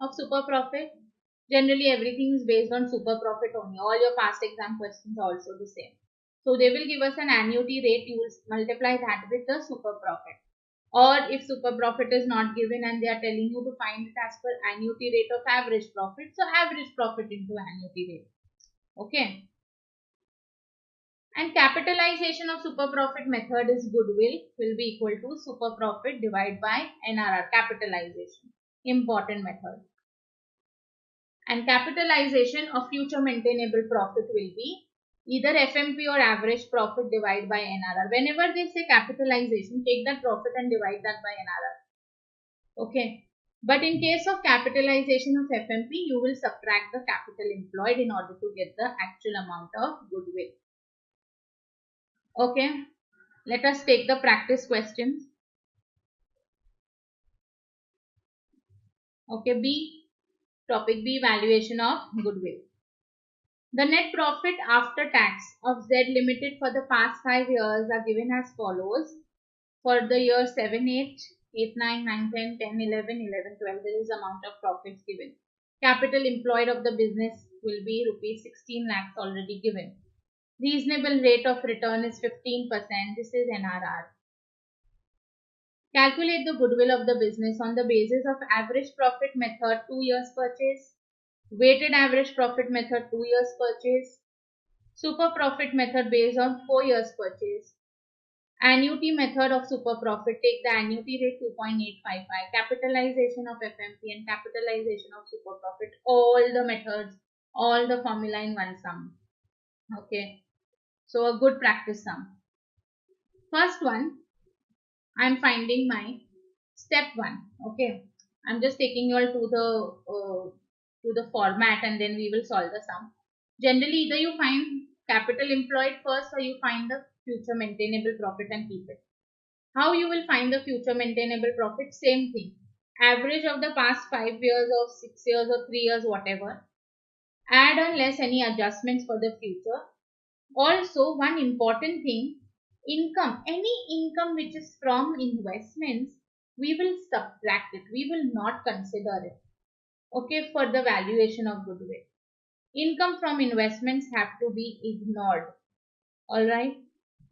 of super profit. Generally everything is based on super profit only. All your past exam questions are also the same. So they will give us an annuity rate. You will multiply that with the super profit. Or if super profit is not given and they are telling you to find it as per annuity rate of average profit. So average profit into annuity rate. Okay. And capitalization of super profit method is goodwill will be equal to super profit divided by NRR, capitalization. Important method. And capitalization of future maintainable profit will be either FMP or average profit divided by NRR. Whenever they say capitalization, take that profit and divide that by NRR. Okay. But in case of capitalization of FMP, you will subtract the capital employed in order to get the actual amount of goodwill. Okay. Let us take the practice questions. Okay. B. Topic B, valuation of goodwill. The net profit after tax of Z Limited for the past 5 years are given as follows. For the year 7, 8, 8, 9, 9, 10, 10, 11, 11, 12, there is amount of profits given. Capital employed of the business will be rupees 16 lakhs already given. Reasonable rate of return is 15%. This is NRR. Calculate the goodwill of the business on the basis of average profit method 2 years purchase, weighted average profit method 2 years purchase, super profit method based on 4 years purchase, annuity method of super profit, take the annuity rate 2.855, capitalization of FMP and capitalization of super profit, all the methods, all the formula in one sum. Okay, so a good practice sum. First one, I am finding my step 1. Okay, I am just taking you all to the format and then we will solve the sum. Generally, either you find capital employed first or you find the future maintainable profit and keep it. How you will find the future maintainable profit? Same thing. Average of the past 5 years or 6 years or 3 years, whatever. Add and less any adjustments for the future. Also, one important thing, income, any income which is from investments, we will subtract it. We will not consider it. Okay, for the valuation of goodwill. Income from investments have to be ignored. Alright.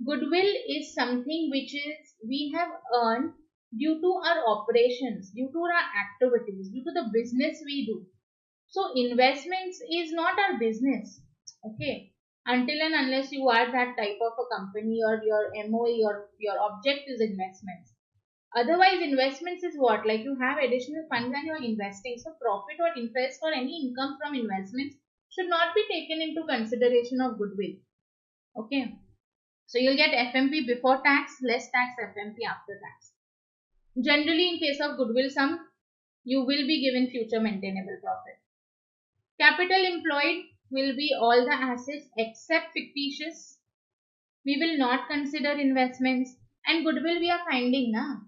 Goodwill is something which is we have earned due to our operations, due to our activities, due to the business we do. So investments is not our business. Okay. Until and unless you are that type of a company or your MOE or your object is investments. Otherwise, investments is what? Like you have additional funds and you're investing. So profit or interest or any income from investments should not be taken into consideration of goodwill. Okay. So you'll get FMP before tax, less tax FMP after tax. Generally, in case of goodwill sum, you will be given future maintainable profit. Capital employed will be all the assets except fictitious. We will not consider investments, and goodwill we are finding now.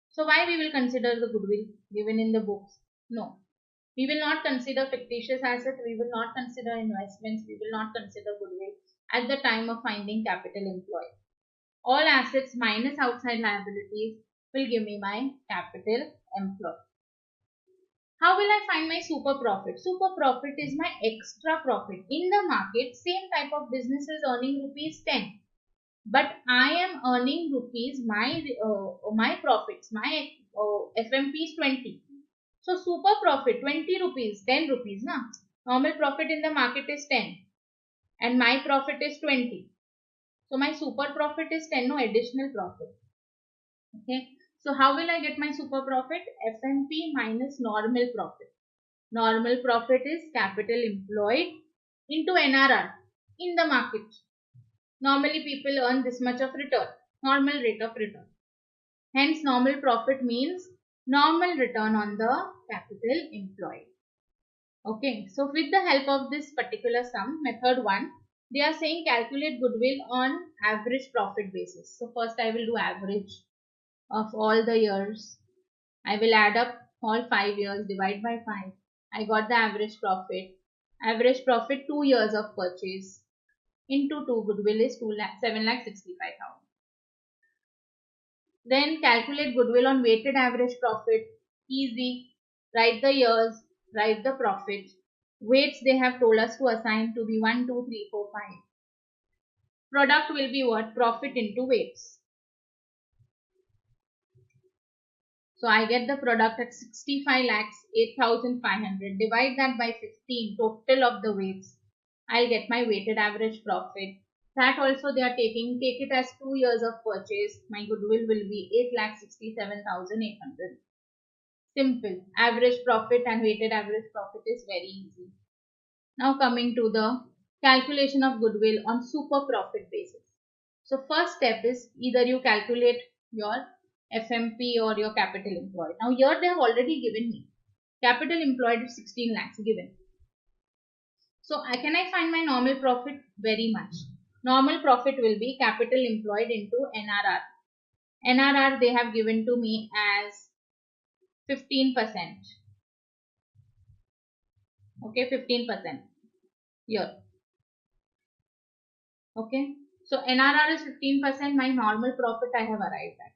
So why we will consider the goodwill given in the books? No. We will not consider fictitious assets. We will not consider investments. We will not consider goodwill at the time of finding capital employed. All assets minus outside liabilities will give me my capital employed. How will I find my super profit? Super profit is my extra profit. In the market, same type of business is earning rupees 10. But I am earning rupees, my profits, my FMP is 20. So super profit, 20 rupees, 10 rupees. Na? Normal profit in the market is 10. And my profit is 20. So my super profit is 10, no additional profit. Okay. So how will I get my super profit? FMP minus normal profit. Normal profit is capital employed into NRR in the market. Normally people earn this much of return, normal rate of return. Hence normal profit means normal return on the capital employed. Okay, so with the help of this particular sum, method 1, they are saying calculate goodwill on average profit basis. So first I will do average of all the years. I will add up all 5 years, divide by 5. I got the average profit. Average profit 2 years of purchase. Into 2, goodwill is 7,65,000. Then calculate goodwill on weighted average profit. Easy. Write the years, write the profit. Weights they have told us to assign to be 1, 2, 3, 4, 5. Product will be what? Profit into weights. So I get the product at 65 lakhs, 8,500. Divide that by 15, total of the weights. I'll get my weighted average profit. That also they are taking, take it as 2 years of purchase. My goodwill will be 8,67,800. Simple. Average profit and weighted average profit is very easy. Now coming to the calculation of goodwill on super profit basis. So first step is either you calculate your FMP or your capital employed. Now here they have already given me. Capital employed is 16 lakhs given. So can I find my normal profit? Very much. Normal profit will be capital employed into NRR. NRR they have given to me as 15%. Okay, 15% here. Okay, so NRR is 15%. My normal profit I have arrived at.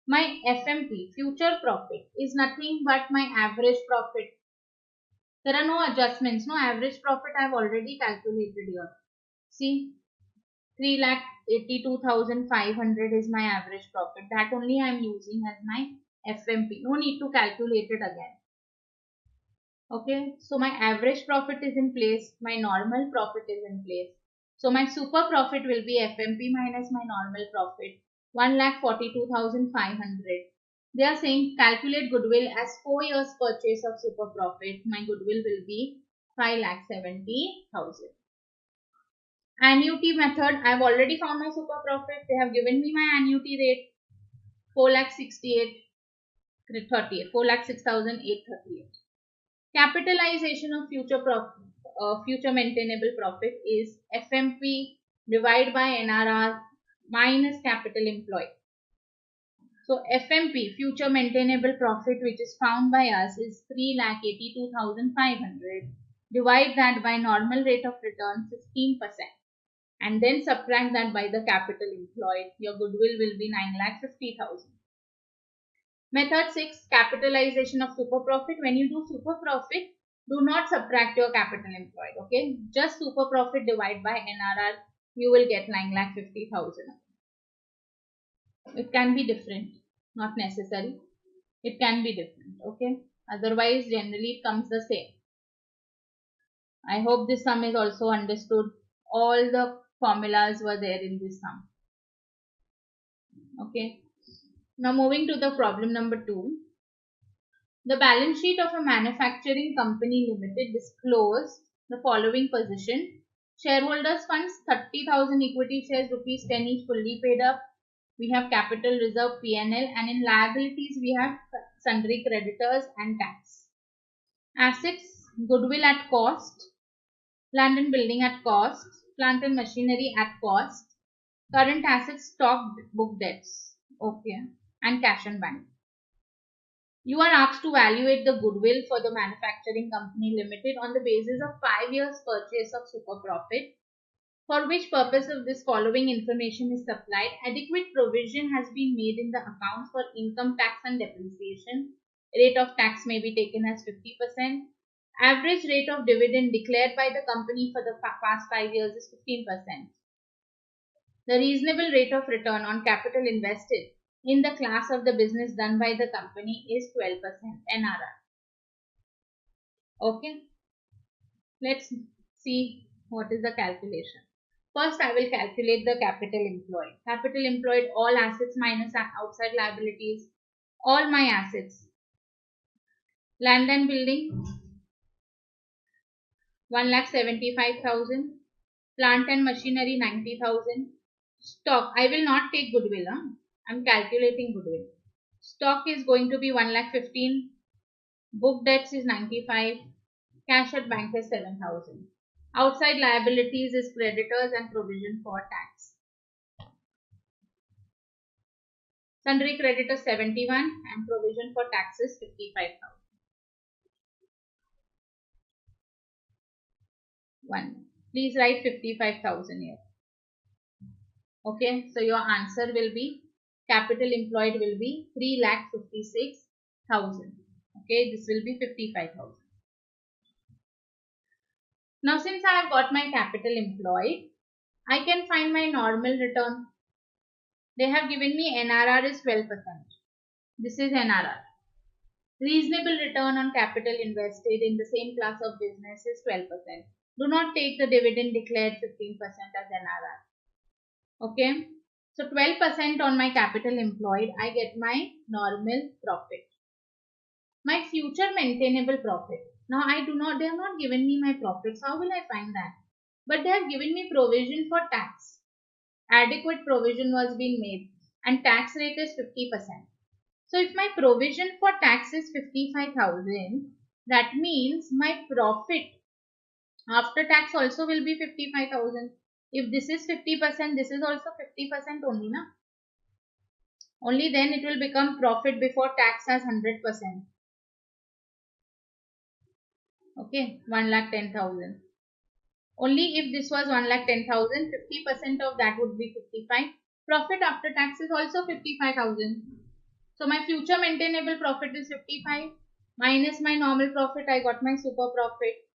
My FMP, future profit, is nothing but my average profit. There are no adjustments. No average profit I have already calculated here. See, 3,82,500 is my average profit. That only I am using as my FMP. No need to calculate it again. Okay, so my average profit is in place. My normal profit is in place. So my super profit will be FMP minus my normal profit. 1,42,500. They are saying calculate goodwill as 4 years purchase of super profit. My goodwill will be 5,70,000. Annuity method. I have already found my super profit. They have given me my annuity rate 4,68,38. 4,06,838. Capitalization of future profit, future maintainable profit is FMP divided by NRR minus capital employed. So FMP, future maintainable profit, which is found by us is 3,82,500. Divide that by normal rate of return 15%. and then subtract that by the capital employed. Your goodwill will be 9,50,000. Method 6, capitalization of super profit. When you do super profit, do not subtract your capital employed. Okay, just super profit divide by NRR, you will get 9,50,000. It can be different, not necessary. It can be different. Okay, otherwise generally it comes the same. I hope this sum is also understood. All the formulas were there in this sum. Okay. Now moving to the problem number 2. The balance sheet of a manufacturing company limited disclosed the following position. Shareholders funds 30,000 equity shares, rupees 10 each, fully paid up. We have capital reserve, P&L, and in liabilities we have sundry creditors and tax. Assets, goodwill at cost, land and building at cost, plant and machinery at cost, current assets, stock, book debts, okay, and cash and bank. You are asked to evaluate the goodwill for the manufacturing company limited on the basis of 5 years purchase of super profit, for which purpose of this following information is supplied. Adequate provision has been made in the accounts for income tax and depreciation. Rate of tax may be taken as 50%. Average rate of dividend declared by the company for the past 5 years is 15%. The reasonable rate of return on capital invested in the class of the business done by the company is 12% NRR. Okay. Let's see what is the calculation. First, I will calculate the capital employed. Capital employed, all assets minus outside liabilities, all my assets. Land and building, 1,75,000. Plant and machinery, 90,000. Stock, I will not take goodwill. I am calculating goodwill. Stock is going to be 1,15,000. Book debts is 95. Cash at bank is 7,000. Outside liabilities is creditors and provision for tax. Sundry creditors 71 and provision for tax is 55,000. 1. Please write 55,000 here. Okay, so your answer will be, capital employed will be 3,56,000. Okay, this will be 55,000. Now, since I have got my capital employed, I can find my normal return. They have given me NRR is 12%. This is NRR. Reasonable return on capital invested in the same class of business is 12%. Do not take the dividend declared 15% as NRR. Okay. So 12% on my capital employed, I get my normal profit. My future maintainable profit. Now they have not given me my profits. How will I find that? But they have given me provision for tax. Adequate provision was being made and tax rate is 50%. So if my provision for tax is 55,000, that means my profit after tax also will be 55,000. If this is 50%, this is also 50% only, na? Only then it will become profit before tax as 100%. Okay, 1,10,000. Only if this was 1,10,000, 50% of that would be 55. Profit after tax is also 55,000. So my future maintainable profit is 55 minus my normal profit. I got my super profit.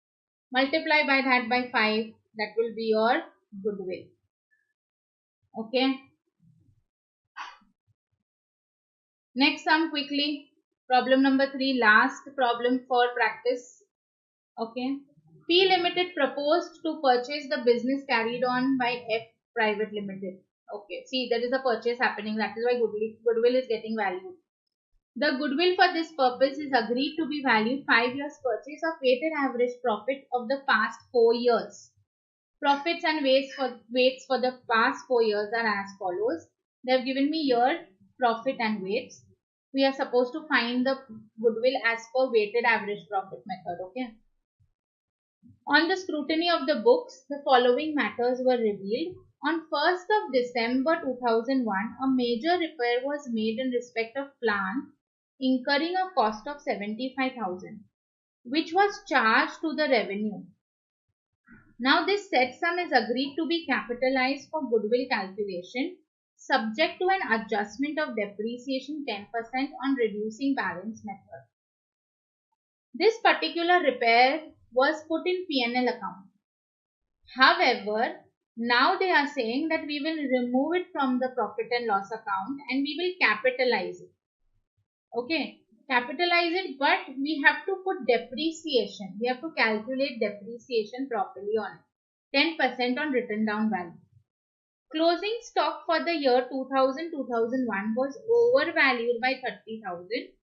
Multiply by that by 5. That will be your goodwill. Okay. Next sum quickly. Problem number 3. Last problem for practice. Okay. P Limited proposed to purchase the business carried on by F Private Limited. Okay. See, there is a purchase happening. That is why goodwill is getting valued. The goodwill for this purpose is agreed to be valued 5 years purchase of weighted average profit of the past 4 years. Profits and weights for the past 4 years are as follows. They have given me year, profit and weights. We are supposed to find the goodwill as per weighted average profit method. Okay. On the scrutiny of the books, the following matters were revealed. On 1st of December 2001, a major repair was made in respect of plant, incurring a cost of 75,000, which was charged to the revenue. Now this set sum is agreed to be capitalized for goodwill calculation subject to an adjustment of depreciation 10% on reducing balance method. This particular repair was put in P&L account. However, now they are saying that we will remove it from the profit and loss account and we will capitalize it. Okay, capitalize it, but we have to put depreciation. We have to calculate depreciation properly on it. 10% on written down value. Closing stock for the year 2000-2001 was overvalued by 30,000,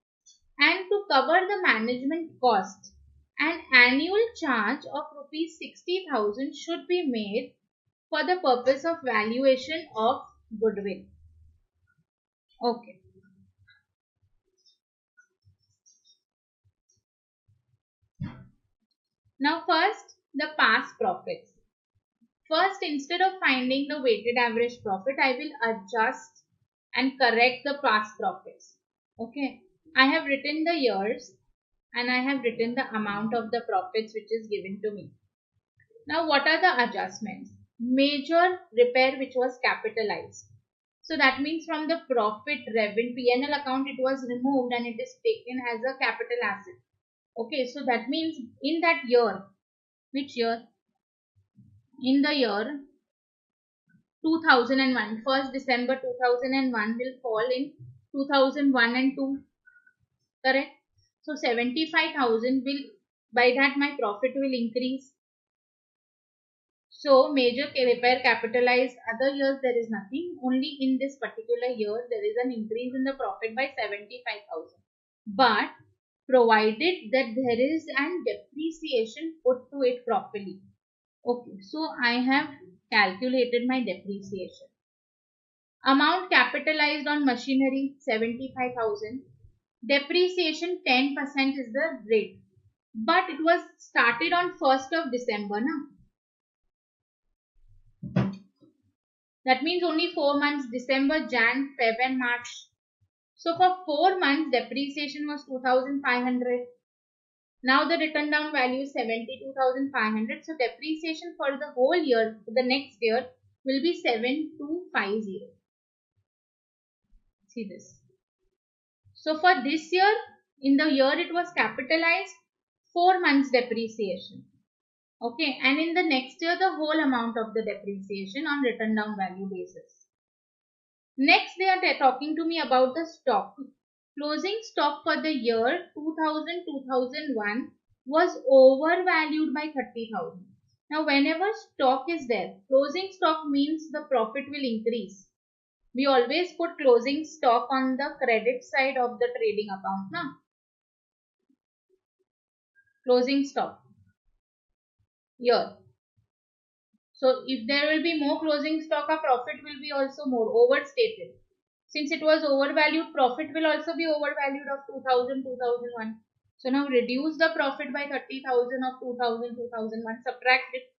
and to cover the management cost, an annual charge of rupees 60,000 should be made for the purpose of valuation of goodwill. Okay. Now first, the past profits. First, instead of finding the weighted average profit, I will adjust and correct the past profits. Okay. I have written the years and I have written the amount of the profits which is given to me. Now, what are the adjustments? Major repair which was capitalized. So that means from the profit revenue P&L account it was removed and it is taken as a capital asset. Okay, so that means in that year, which year? In the year 2001, 1st December 2001 will fall in 2001 and 2, correct? So 75,000 will, by that my profit will increase. So major repair capitalized, other years there is nothing, only in this particular year there is an increase in the profit by 75,000. But provided that there is an depreciation put to it properly. Okay, so I have calculated my depreciation. Amount capitalized on machinery 75,000. Depreciation 10% is the rate. But it was started on 1st of December now. That means only 4 months, December, Jan, Feb and March. So for 4 months, depreciation was 2,500. Now the written down value is 72,500. So depreciation for the whole year, for the next year, will be 7,250. See this. So for this year, in the year it was capitalized, 4 months depreciation. Okay, and in the next year, the whole amount of the depreciation on written down value basis. Next, they are talking to me about the stock. Closing stock for the year 2000-2001 was overvalued by 30,000. Now, whenever stock is there, closing stock means the profit will increase. We always put closing stock on the credit side of the trading account now. Closing stock. Here. So if there will be more closing stock, our profit will be also more overstated. Since it was overvalued, profit will also be overvalued of 2000-2001. So now reduce the profit by 30,000 of 2000-2001, subtract it.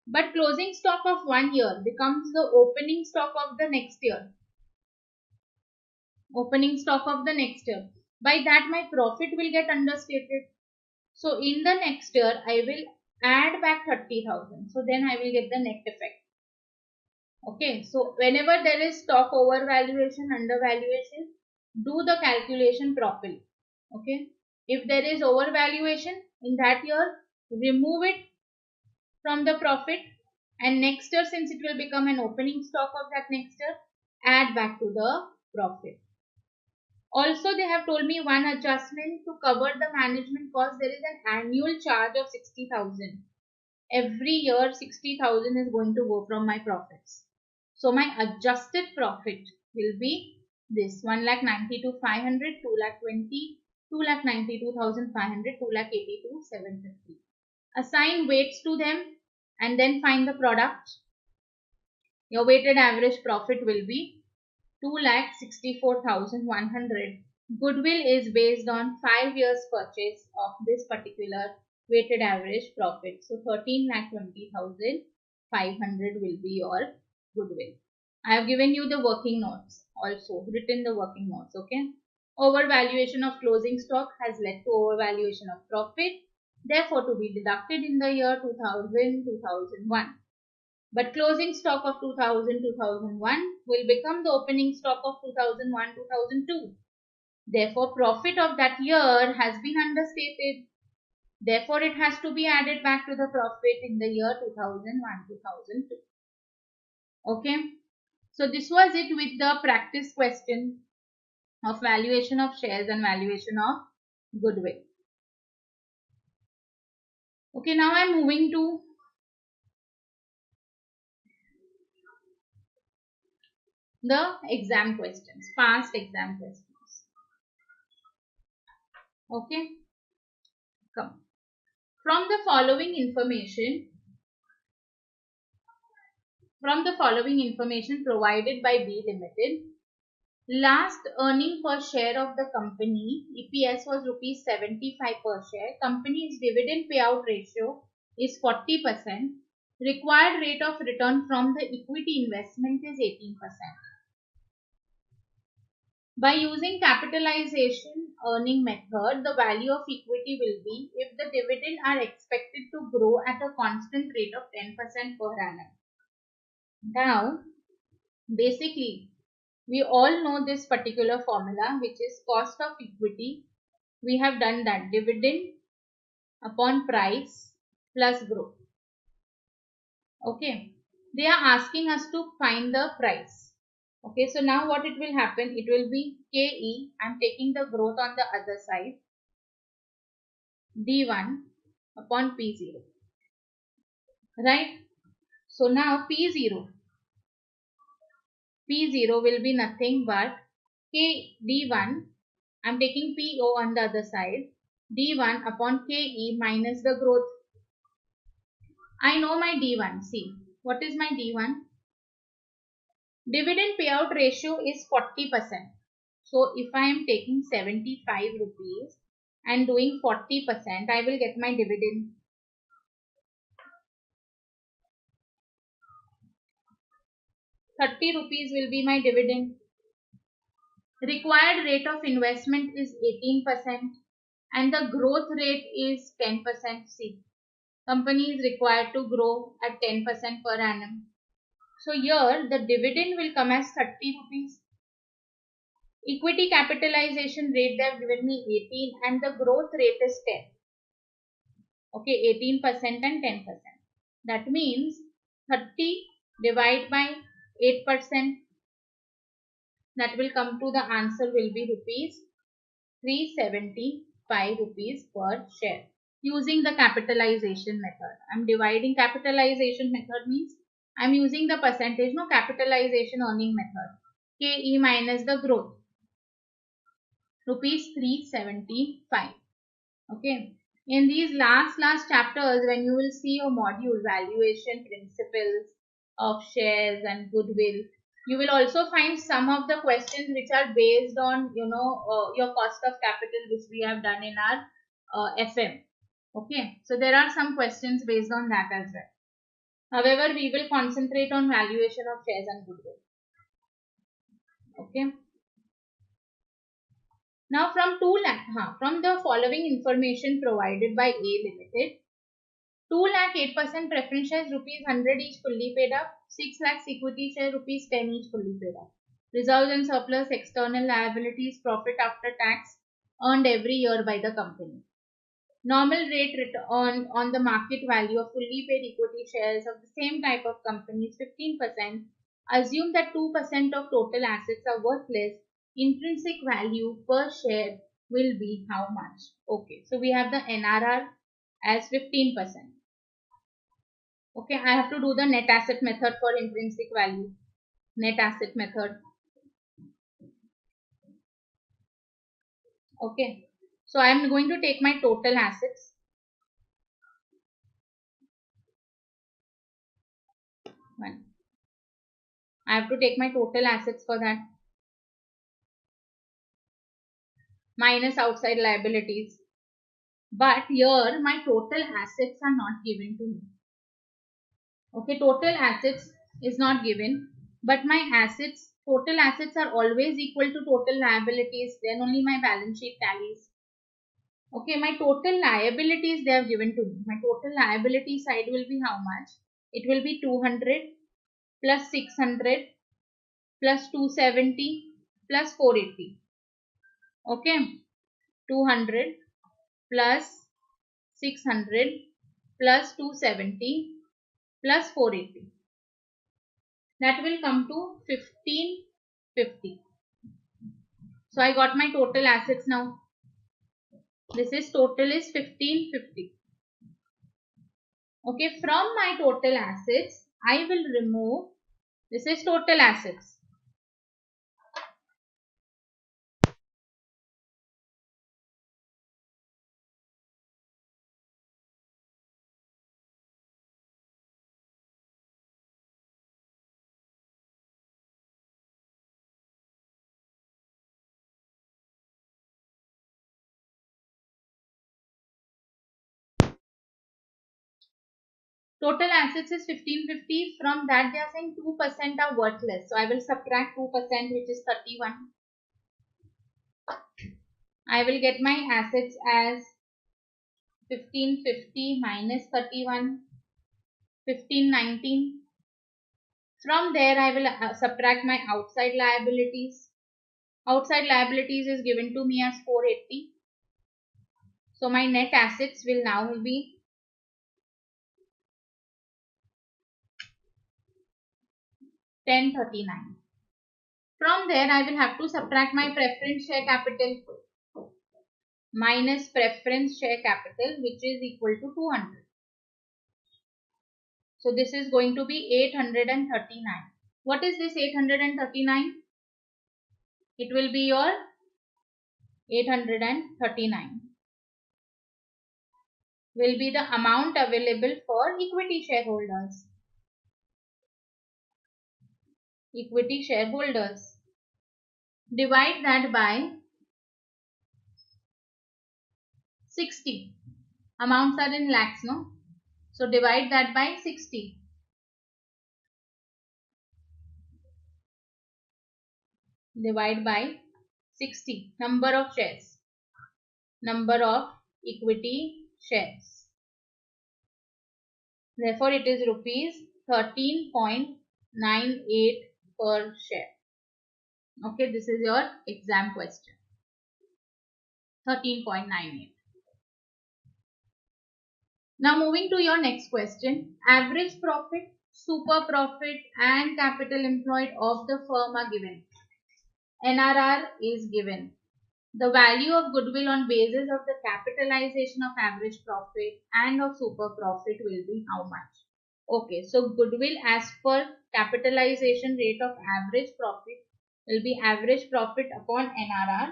But closing stock of 1 year becomes the opening stock of the next year. Opening stock of the next year. By that my profit will get understated. So in the next year, I will add back 30,000. So then I will get the net effect. Okay. So whenever there is stock overvaluation, undervaluation, do the calculation properly. Okay. If there is overvaluation in that year, remove it from the profit, and next year, since it will become an opening stock of that next year, add back to the profit. Also, they have told me one adjustment to cover the management cost. There is an annual charge of 60,000. Every year, 60,000 is going to go from my profits. So my adjusted profit will be this: 1,92,500, 2,20,000, 2,92,500, 2,82,750. Assign weights to them and then find the product. Your weighted average profit will be 2,64,100. Goodwill is based on 5 years purchase of this particular weighted average profit. So 13,20,500 will be your goodwill. I have given you the working notes, also written the working notes. Okay. Overvaluation of closing stock has led to overvaluation of profit. therefore to be deducted in the year 2000, 2001. But closing stock of 2000, 2001 will become the opening stock of 2001, 2002. Therefore, profit of that year has been understated. Therefore, it has to be added back to the profit in the year 2001, 2002. Okay. So, this was it with the practice question of valuation of shares and valuation of goodwill. Okay, now I am moving to the exam questions, past exam questions. Okay, come. From the following information provided by B Limited, last earning per share of the company EPS was rupees 75 per share. Company's dividend payout ratio is 40%. Required rate of return from the equity investment is 18%. By using capitalization earning method, the value of equity will be if the dividend are expected to grow at a constant rate of 10% per annum. Now, basically, we all know this particular formula, which is cost of equity. We have done that, dividend upon price plus growth. Okay, they are asking us to find the price. Okay, so now what it will happen, it will be KE, I am taking the growth on the other side, D1 upon P0, right? So now P0 will be nothing but K D1, I am taking PO on the other side, D1 upon KE minus the growth. I know my D1, see, what is my D1? Dividend payout ratio is 40%. So if I am taking 75 rupees and doing 40%, I will get my dividend. ₹30 will be my dividend. Required rate of investment is 18% and the growth rate is 10%. See, company is required to grow at 10% per annum. So here the dividend will come as 30 rupees. Equity capitalization rate they have given me 18 and the growth rate is 10. Okay, 18% and 10%. That means 30 divided by 8%. That will come to the answer will be rupees 375 rupees per share. Using the capitalization method. I am dividing capitalization method means I am using the percentage, no, capitalization earning method. KE minus the growth. Rupees 375. Okay. In these last chapters, when you will see your module valuation principles of shares and goodwill, you will also find some of the questions which are based on your cost of capital, which we have done in our FM. Okay, so there are some questions based on that as well. However, we will concentrate on valuation of shares and goodwill. Okay. Now from from the following information provided by A Limited, 2 lakh 8% preference shares rupees 100 each fully paid up, 6 lakhs equity share rupees 10 each fully paid up. Reserves and surplus, external liabilities, profit after tax earned every year by the company. Normal rate return on the market value of fully paid equity shares of the same type of company is 15%. Assume that 2% of total assets are worthless. Intrinsic value per share will be how much? Okay, so we have the NRR as 15%. Okay, I have to do the net asset method for intrinsic value. Net asset method. Okay, so I am going to take my total assets. I have to take my total assets for that. Minus outside liabilities. But here my total assets are not given to me. Okay, total assets is not given, but my assets, total assets are always equal to total liabilities, then only my balance sheet tallies. Okay, my total liabilities they have given to me. My total liability side will be how much? It will be 200 plus 600 plus 270 plus 480. Okay, 200 plus 600 plus 270 plus 480. That will come to 1550. So I got my total assets now. This is total is 1550. Okay, from my total assets, I will remove, this is total assets. Total assets is 1550. From that they are saying 2% are worthless. So I will subtract 2% which is 31. I will get my assets as 1550 minus 31, 1519. From there I will subtract my outside liabilities. Outside liabilities is given to me as 480. So my net assets will now be 1039. From there I will have to subtract my preference share capital minus preference share capital which is equal to 200. So this is going to be 839. What is this 839? It will be your 839 will be the amount available for equity shareholders. Equity shareholders. Divide that by 60. Amounts are in lakhs, no? So divide that by 60. Divide by 60. Number of shares. Number of equity shares. Therefore, it is rupees 13.98 per share. Okay, this is your exam question. 13.98. Now moving to your next question. Average profit, super profit and capital employed of the firm are given. NRR is given. The value of goodwill on basis of the capitalization of average profit and of super profit will be how much? Okay, so goodwill as per capitalization rate of average profit will be average profit upon NRR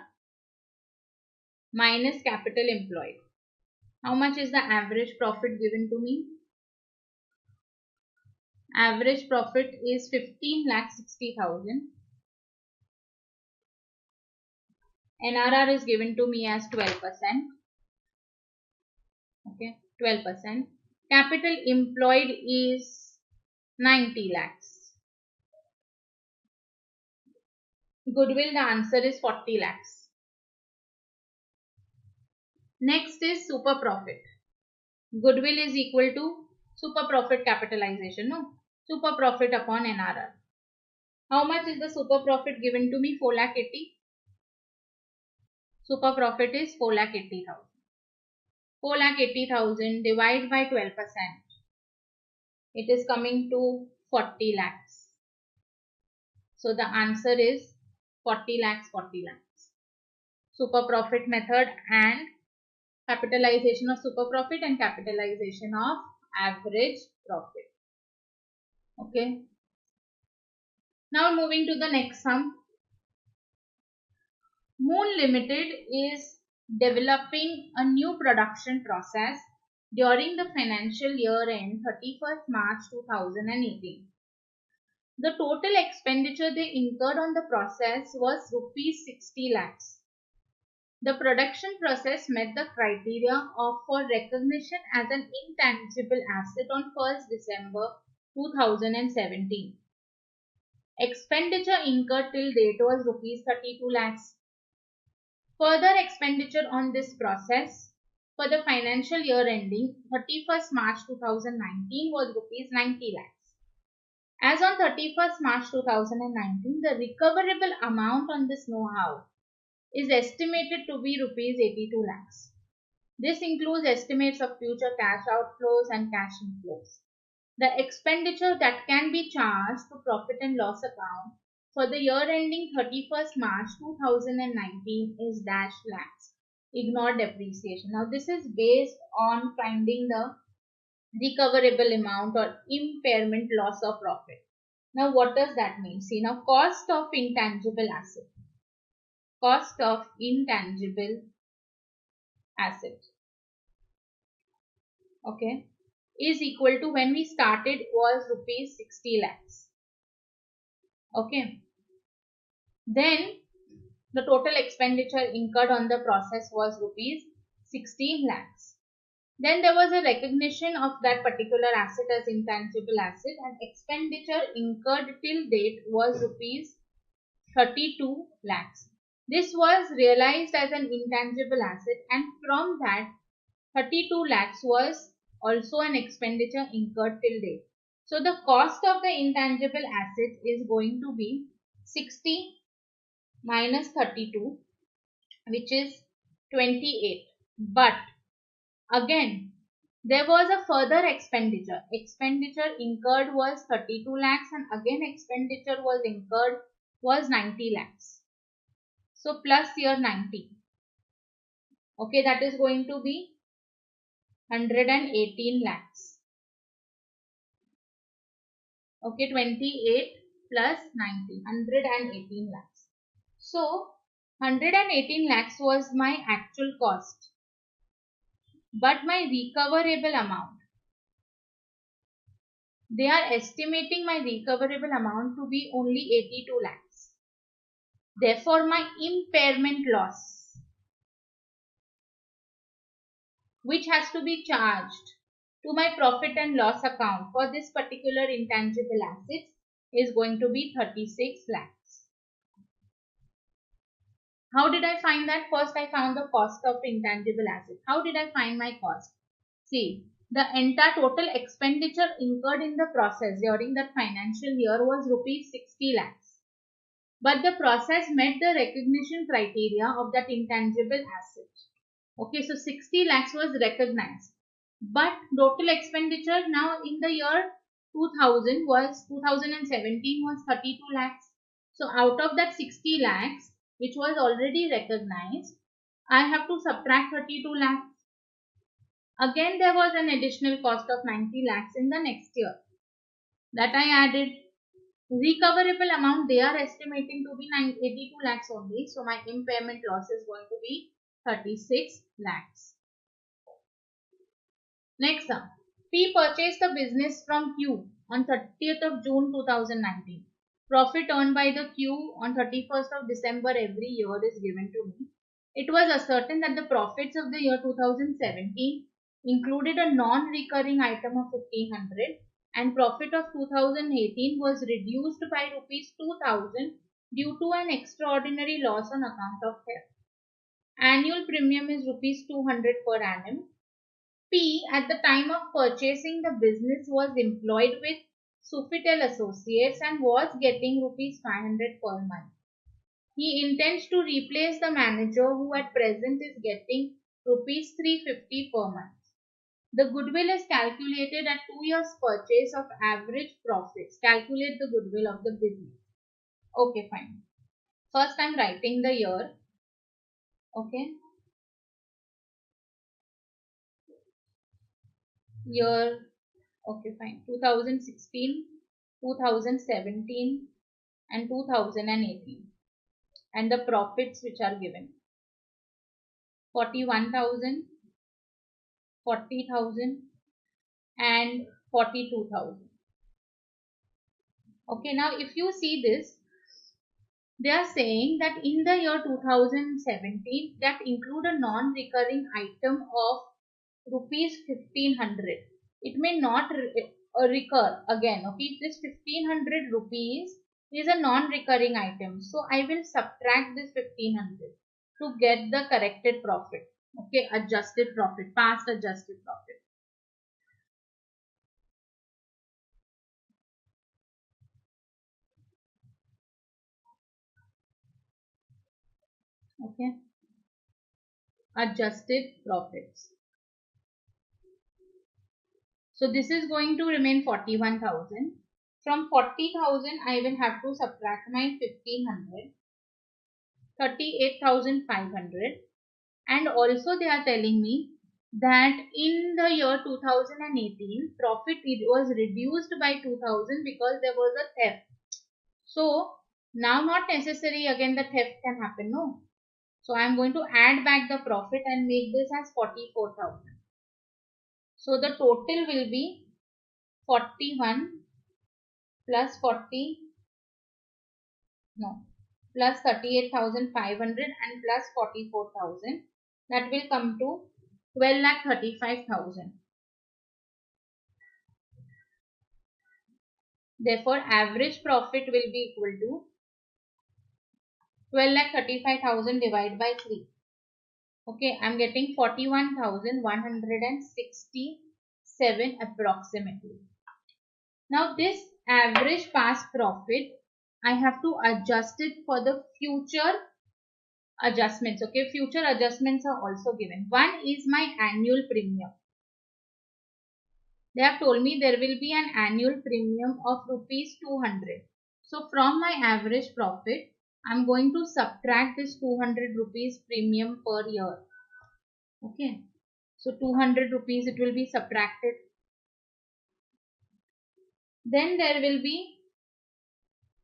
minus capital employed. How much is the average profit given to me? Average profit is 15,60,000. NRR is given to me as 12%. Okay, 12%. Capital employed is 90 lakhs. Goodwill, the answer is 40 lakhs. Next is super profit. Goodwill is equal to super profit capitalization, no? Super profit upon NRR. How much is the super profit given to me? 4,80,000. Super profit is 4,80,000. 4,80,000 divided by 12%. It is coming to 40 lakhs. So the answer is 40 lakhs, 40 lakhs. Super profit method and capitalization of super profit and capitalization of average profit. Okay. Now moving to the next sum. Moon Limited is developing a new production process during the financial year end 31st March 2018. The total expenditure they incurred on the process was rupees 60 lakhs. The production process met the criteria of for recognition as an intangible asset on 1st December 2017. Expenditure incurred till date was rupees 32 lakhs. Further expenditure on this process for the financial year ending 31st March 2019 was rupees 90 lakhs. As on 31st March 2019, the recoverable amount on this know-how is estimated to be rupees 82 lakhs. This includes estimates of future cash outflows and cash inflows. The expenditure that can be charged to profit and loss account for the year ending 31st March 2019 is dash lakhs. Ignore depreciation. Now this is based on finding the recoverable amount or impairment loss or profit. Now what does that mean? See, now cost of intangible asset. Cost of intangible asset. Okay, is equal to, when we started was rupees 60 lakhs. Okay, then the total expenditure incurred on the process was rupees 60 lakhs. Then there was a recognition of that particular asset as intangible asset, and expenditure incurred till date was rupees 32 lakhs. This was realized as an intangible asset, and from that 32 lakhs was also an expenditure incurred till date. So the cost of the intangible asset is going to be 60 minus 32, which is 28. But again, there was a further expenditure. Expenditure incurred was 32 lakhs, and again expenditure was incurred was 90 lakhs. So plus here 90. Okay, that is going to be 118 lakhs. Okay, 28 plus 90, 118 lakhs. So 118 lakhs was my actual cost, but my recoverable amount, they are estimating my recoverable amount to be only 82 lakhs. Therefore, my impairment loss, which has to be charged to my profit and loss account for this particular intangible assets, is going to be 36 lakhs. How did I find that? First, I found the cost of intangible assets. How did I find my cost? See, the entire total expenditure incurred in the process during that financial year was rupees 60 lakhs. But the process met the recognition criteria of that intangible asset. Okay, so 60 lakhs was recognized. But total expenditure now in the year 2017 was 32 lakhs. So out of that 60 lakhs, which was already recognized, I have to subtract 32 lakhs. Again, there was an additional cost of 90 lakhs in the next year that I added. Recoverable amount they are estimating to be 82 lakhs only. So my impairment loss is going to be 36 lakhs. Next up, P purchased the business from Q on 30th of June 2019. Profit earned by the Q on 31st of December every year is given to me. It was ascertained that the profits of the year 2017 included a non-recurring item of 1500, and profit of 2018 was reduced by rupees 2000 due to an extraordinary loss on account of theft. Annual premium is rupees 200 per annum. P, at the time of purchasing the business, was employed with Sofitel Associates and was getting rupees 500 per month. He intends to replace the manager who at present is getting rupees 350 per month. The goodwill is calculated at 2 years purchase of average profits. Calculate the goodwill of the business. Okay, fine. First, I am writing the year. Okay. Year. Okay, fine. 2016, 2017 and 2018. And the profits which are given. 41,000, 40,000 and 42,000. Okay, now if you see this, they are saying that in the year 2017 that include a non-recurring item of rupees 1500. It may not recur again. Okay, this 1500 rupees is a non-recurring item. So I will subtract this 1500 to get the corrected profit. Okay, adjusted profit, past adjusted profit. Okay, adjusted profits. So this is going to remain 41,000. From 40,000, I will have to subtract my 1,500, 38,500. And also they are telling me that in the year 2018, profit it was reduced by 2,000 because there was a theft. So now not necessary again the theft can happen, no. So I am going to add back the profit and make this as 44,000. So the total will be 41 plus 40, no, plus 38,500 and plus 44,000. That will come to 12,35,000. Therefore, average profit will be equal to 12,35,000 divided by 3. Okay, I am getting 41,167 approximately. Now, this average past profit, I have to adjust it for the future adjustments. Okay, future adjustments are also given. One is my annual premium. They have told me there will be an annual premium of rupees 200. So from my average profit, I am going to subtract this 200 rupees premium per year. Okay. So 200 rupees it will be subtracted. Then there will be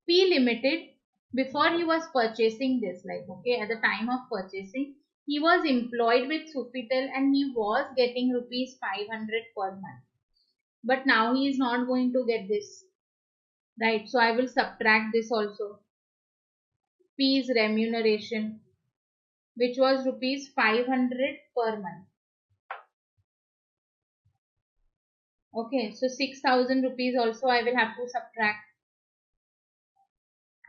P Limited. Before he was purchasing this, like, okay, at the time of purchasing, he was employed with Sufitel and he was getting rupees 500 per month. But now he is not going to get this, right? So I will subtract this also. P is remuneration, which was rupees 500 per month. Okay, so 6,000 rupees also I will have to subtract.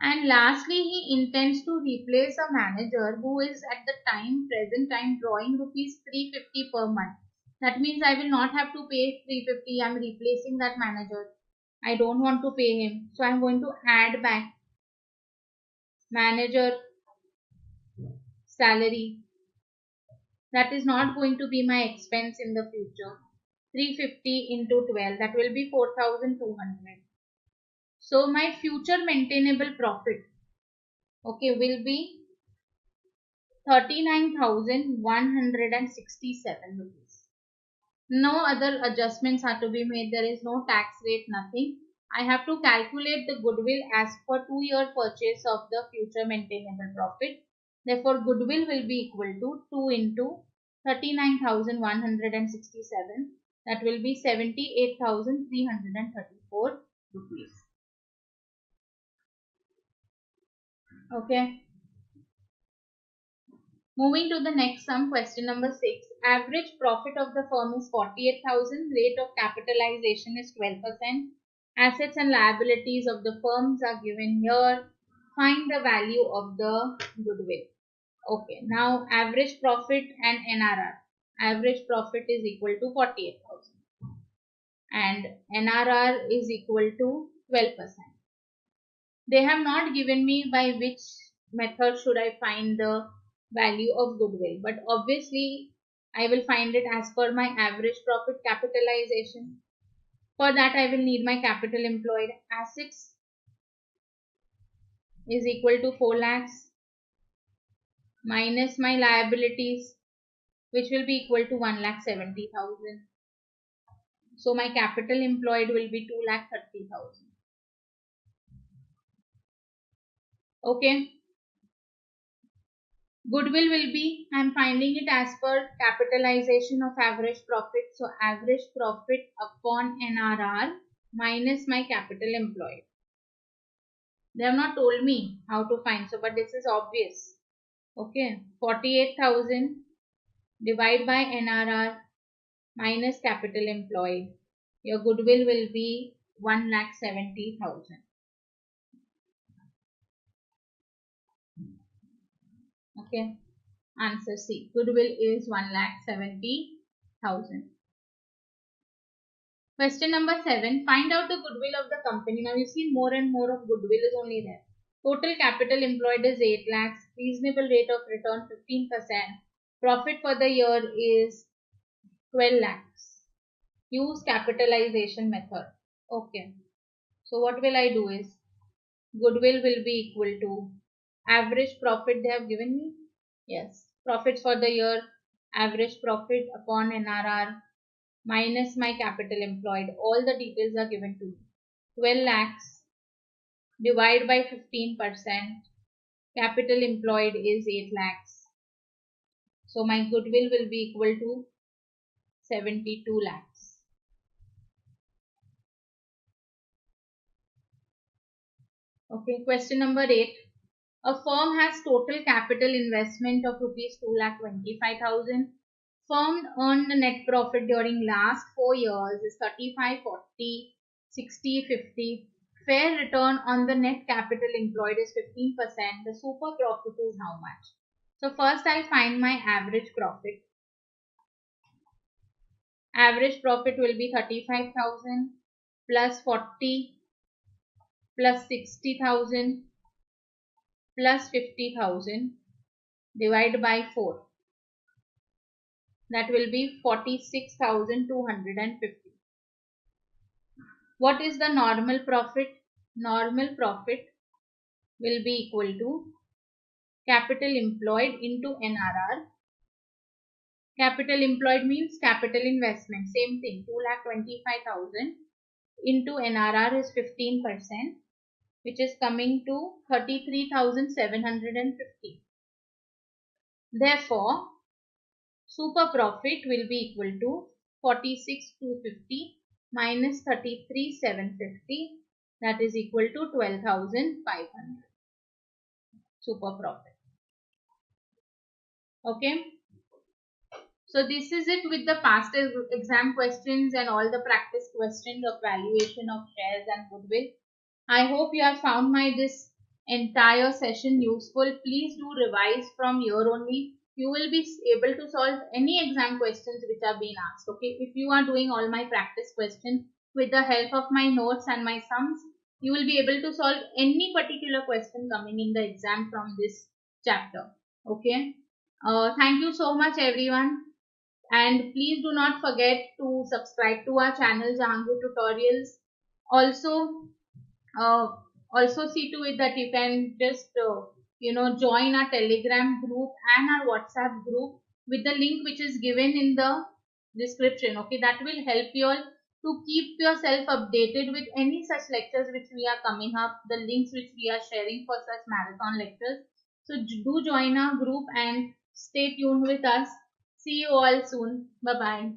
And lastly, he intends to replace a manager who is at the present time drawing rupees 350 per month. That means I will not have to pay 350. I am replacing that manager. I don't want to pay him. So I am going to add back manager salary. That is not going to be my expense in the future. 350 into 12, that will be 4,200. So my future maintainable profit, okay, will be 39,167 rupees. No other adjustments are to be made. There is no tax rate, nothing. I have to calculate the goodwill as per 2-year purchase of the future maintainable profit. Therefore, goodwill will be equal to 2 into 39,167. That will be 78,334 rupees. Okay. Moving to the next sum, question number 6. Average profit of the firm is 48,000. Rate of capitalization is 12%. Assets and liabilities of the firms are given here. Find the value of the goodwill. Okay, now average profit and NRR. Average profit is equal to 48,000 and NRR is equal to 12%. They have not given me by which method should I find the value of goodwill, but obviously I will find it as per my average profit capitalization. For that I will need my capital employed. Assets is equal to 4 lakhs minus my liabilities, which will be equal to 1,70,000. So my capital employed will be 2,30,000. Okay. Goodwill will be, I am finding it as per capitalization of average profit. So average profit upon NRR minus my capital employed. They have not told me how to find, so but this is obvious. Okay, 48,000 divide by NRR minus capital employed. Your goodwill will be 1,70,000. Okay. Answer C. Goodwill is 1,70,000. Question number 7. Find out the goodwill of the company. Now you see more and more of goodwill is only there. Total capital employed is 8 lakhs. Reasonable rate of return 15%. Profit for the year is 12 lakhs. Use capitalization method. Okay. So what will I do is goodwill will be equal to average profit they have given me. Yes. Profits for the year, average profit upon NRR minus my capital employed. All the details are given to me. 12 lakhs divide by 15%. Capital employed is 8 lakhs. So my goodwill will be equal to 72 lakhs. Okay, question number 8. A firm has total capital investment of rupees 2,25,000. Firm earned a net profit during last 4 years is 35, 40, 60, 50. Fair return on the net capital employed is 15%. The super profit is how much? So first I'll find my average profit. Average profit will be 35,000 plus 40 plus 60,000 plus 50,000 divided by 4. That will be 46,250. What is the normal profit? Normal profit will be equal to capital employed into NRR. Capital employed means capital investment. Same thing. 2,25,000 into NRR is 15%, which is coming to 33,750. Therefore, super profit will be equal to 46,250 minus 33,750. That is equal to 12,500. Super profit. Okay. So this is it with the past exam questions and all the practice questions of valuation of shares and goodwill. I hope you have found this entire session useful. Please do revise from here only. You will be able to solve any exam questions which are being asked. Okay, if you are doing all my practice questions with the help of my notes and my sums, you will be able to solve any particular question coming in the exam from this chapter. Okay. Thank you so much everyone, and please do not forget to subscribe to our channel Jahangir Tutorials. Also see to it that you can just join our Telegram group and our WhatsApp group with the link which is given in the description. Okay, that will help you all to keep yourself updated with any such lectures which we are coming up, the links which we are sharing for such marathon lectures. So do join our group and stay tuned with us. See you all soon. Bye bye.